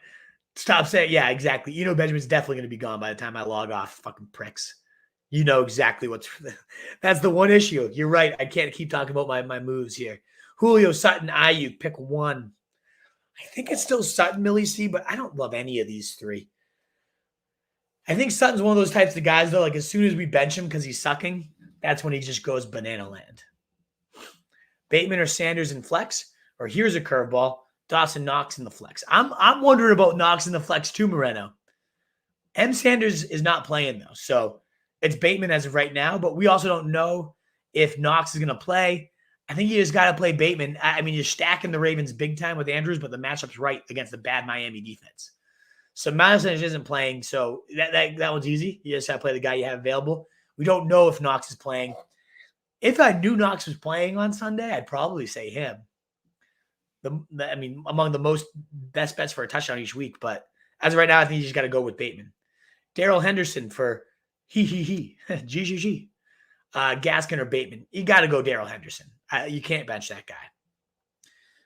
A: Stop saying, yeah, exactly. Edo Benjamin's definitely going to be gone by the time I log off. Fucking pricks. You know exactly that's the one issue. You're right. I can't keep talking about my moves here. Julio, Sutton, Ayuk, pick one. I think it's still Sutton, Millie C, but I don't love any of these 3. I think Sutton's one of those types of guys, though, as soon as we bench him because he's sucking, that's when he just goes banana land. Bateman or Sanders in flex, or here's a curveball, Dawson Knox in the flex. I'm wondering about Knox in the flex too, Moreno. M. Sanders is not playing, though, so it's Bateman as of right now, but we also don't know if Knox is going to play. I think you just got to play Bateman. I mean, you're stacking the Ravens big time with Andrews, but the matchup's right against the bad Miami defense. So Miles Sanders isn't playing, so that one's easy. You just have to play the guy you have available. We don't know if Knox is playing. If I knew Knox was playing on Sunday, I'd probably say him. Among the best bets for a touchdown each week. But as of right now, I think you just got to go with Bateman. Darrell Henderson for G. Gaskin or Bateman. You got to go Darrell Henderson. You can't bench that guy.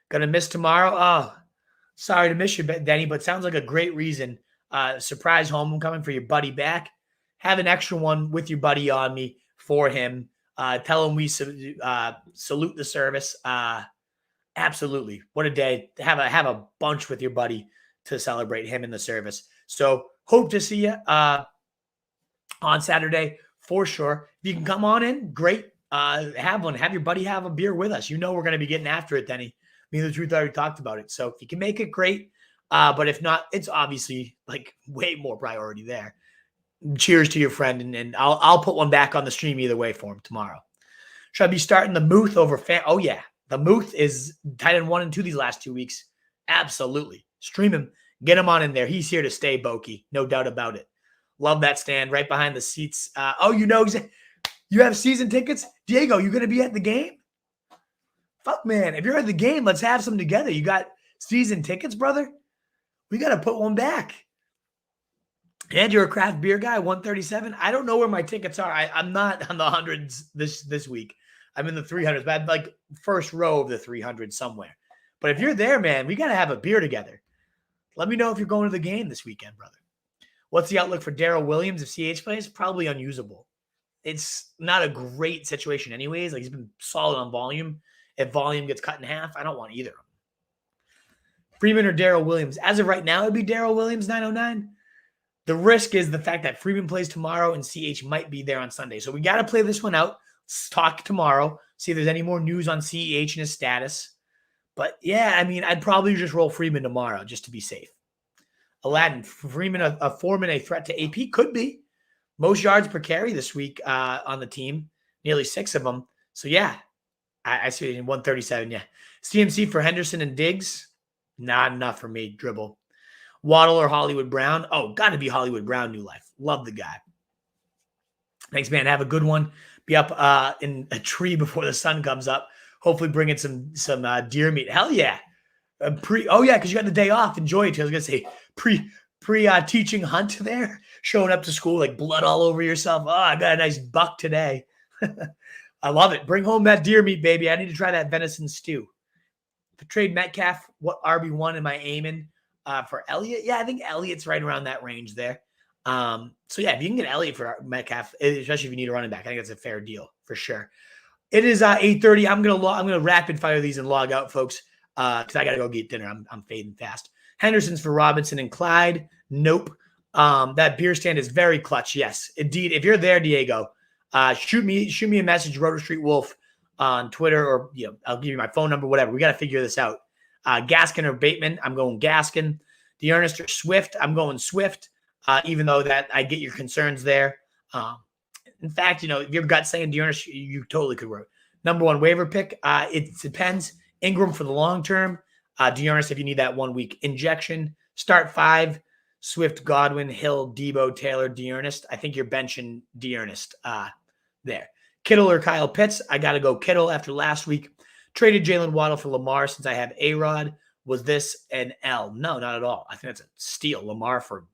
A: Gonna miss tomorrow. Oh, sorry to miss you, Denny, but sounds like a great reason. Surprise homecoming for your buddy back. Have an extra one with your buddy on me for him. Tell him we salute the service. Absolutely. What a day. Have a bunch with your buddy to celebrate him in the service. So hope to see you on Saturday for sure. If you can come on in, great. Have one. Have your buddy have a beer with us. You know we're going to be getting after it, Denny. Me and the Truth already talked about it. So if you can make it, great. But if not, it's obviously like way more priority there. Cheers to your friend, and I'll put one back on the stream either way for him tomorrow. Should I be starting the Muth over fan? Oh yeah, the Muth is tight end 1 and 2 these last 2 weeks. Absolutely, stream him, get him on in there. He's here to stay, Boki, no doubt about it. Love that stand right behind the seats. You have season tickets, Diego. You gonna be at the game? Fuck man, if you're at the game, let's have some together. You got season tickets, brother? We got to put one back. And you're a craft beer guy, 137. I don't know where my tickets are. I'm not on the hundreds this week. I'm in the 300s, but I'm like first row of the 300s somewhere. But if you're there, man, we got to have a beer together. Let me know if you're going to the game this weekend, brother. What's the outlook for Daryl Williams if CH plays? Probably unusable. It's not a great situation anyways. Like he's been solid on volume. If volume gets cut in half, I don't want either of them. Freeman or Daryl Williams? As of right now, it'd be Daryl Williams, 909. The risk is the fact that Freeman plays tomorrow and CH might be there on Sunday. So we got to play this one out. Let's talk tomorrow. See if there's any more news on CH and his status. But yeah, I'd probably just roll Freeman tomorrow just to be safe. Aladdin, Freeman, a foreman, a threat to AP? Could be. Most yards per carry this week on the team. Nearly 6 of them. So yeah, I see it in 137. Yeah. CMC for Henderson and Diggs. Not enough for me. Dribble. Waddle or Hollywood Brown? Oh, got to be Hollywood Brown, new life. Love the guy. Thanks, man. Have a good one. Be up in a tree before the sun comes up. Hopefully bring in some deer meat. Hell yeah. Because you got the day off. Enjoy it. I was going to say pre-teaching hunt there. Showing up to school like blood all over yourself. Oh, I got a nice buck today. I love it. Bring home that deer meat, baby. I need to try that venison stew. To trade Metcalf, what RB1 am I aiming for Elliott? Yeah, I think Elliott's right around that range there. So yeah, if you can get Elliott for Metcalf, especially if you need a running back, I think that's a fair deal for sure. It is 8:30. I'm gonna rapid fire these and log out, folks, because I gotta go get dinner. I'm fading fast. Henderson's for Robinson and Clyde. Nope. That beer stand is very clutch. Yes, indeed. If you're there, Diego, shoot me a message, Roto Street Wolf, on Twitter, or I'll give you my phone number, whatever. We got to figure this out. Gaskin or Bateman? I'm going Gaskin. Dearness or Swift? I'm going Swift. Even though that I get your concerns there. In fact, if your gut's saying Dearness, you totally could work. Number 1 waiver pick. It depends. Ingram for the long term. Dearness if you need that 1 week injection. Start 5. Swift, Godwin, Hill, Debo, Taylor, Dearness. I think you're benching Dearness there. Kittle or Kyle Pitts? I got to go Kittle after last week. Traded Jalen Waddle for Lamar since I have A-Rod. Was this an L? No, not at all. I think that's a steal. Lamar for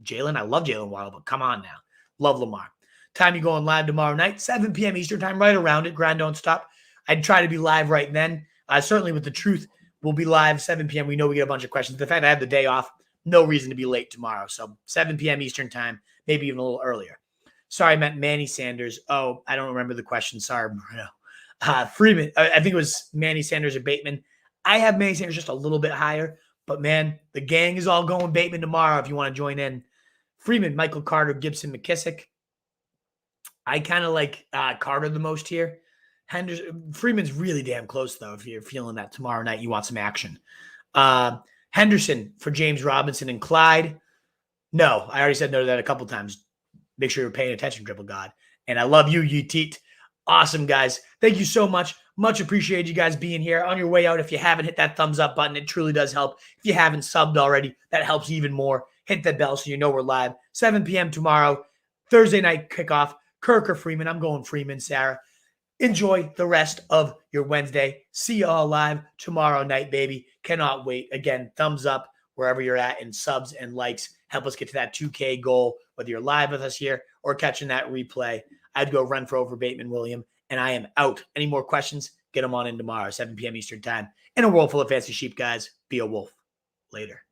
A: Jalen. I love Jalen Waddle, but come on now. Love Lamar. Time you going live tomorrow night, 7 p.m. Eastern time, right around it. Grind don't stop. I'd try to be live right then. Certainly with the truth, we'll be live 7 p.m. We know we get a bunch of questions. The fact I have the day off, no reason to be late tomorrow. So 7 p.m. Eastern time, maybe even a little earlier. Sorry, I meant Manny Sanders. Oh, I don't remember the question. Sorry, Bruno. Freeman. I think it was Manny Sanders or Bateman. I have Manny Sanders just a little bit higher. But, man, the gang is all going Bateman tomorrow if you want to join in. Freeman, Michael Carter, Gibson, McKissick. I kind of like Carter the most here. Freeman's really damn close, though, if you're feeling that tomorrow night you want some action. Henderson for James Robinson and Clyde. No, I already said no to that a couple times. Make sure you're paying attention, Triple God. And I love you, Teet. Awesome, guys. Thank you so much. Much appreciated you guys being here. On your way out, if you haven't hit that thumbs up button, it truly does help. If you haven't subbed already, that helps even more. Hit the bell so you know we're live. 7 p.m. tomorrow, Thursday night kickoff. Kirk or Freeman. I'm going Freeman, Sarah. Enjoy the rest of your Wednesday. See you all live tomorrow night, baby. Cannot wait. Again, thumbs up wherever you're at, and subs and likes. Help us get to that 2K goal, whether you're live with us here or catching that replay. I'd go run for over Bateman William, and I am out. Any more questions? Get them on in tomorrow, 7 p.m. Eastern time. In a world full of fancy sheep, guys, be a wolf. Later.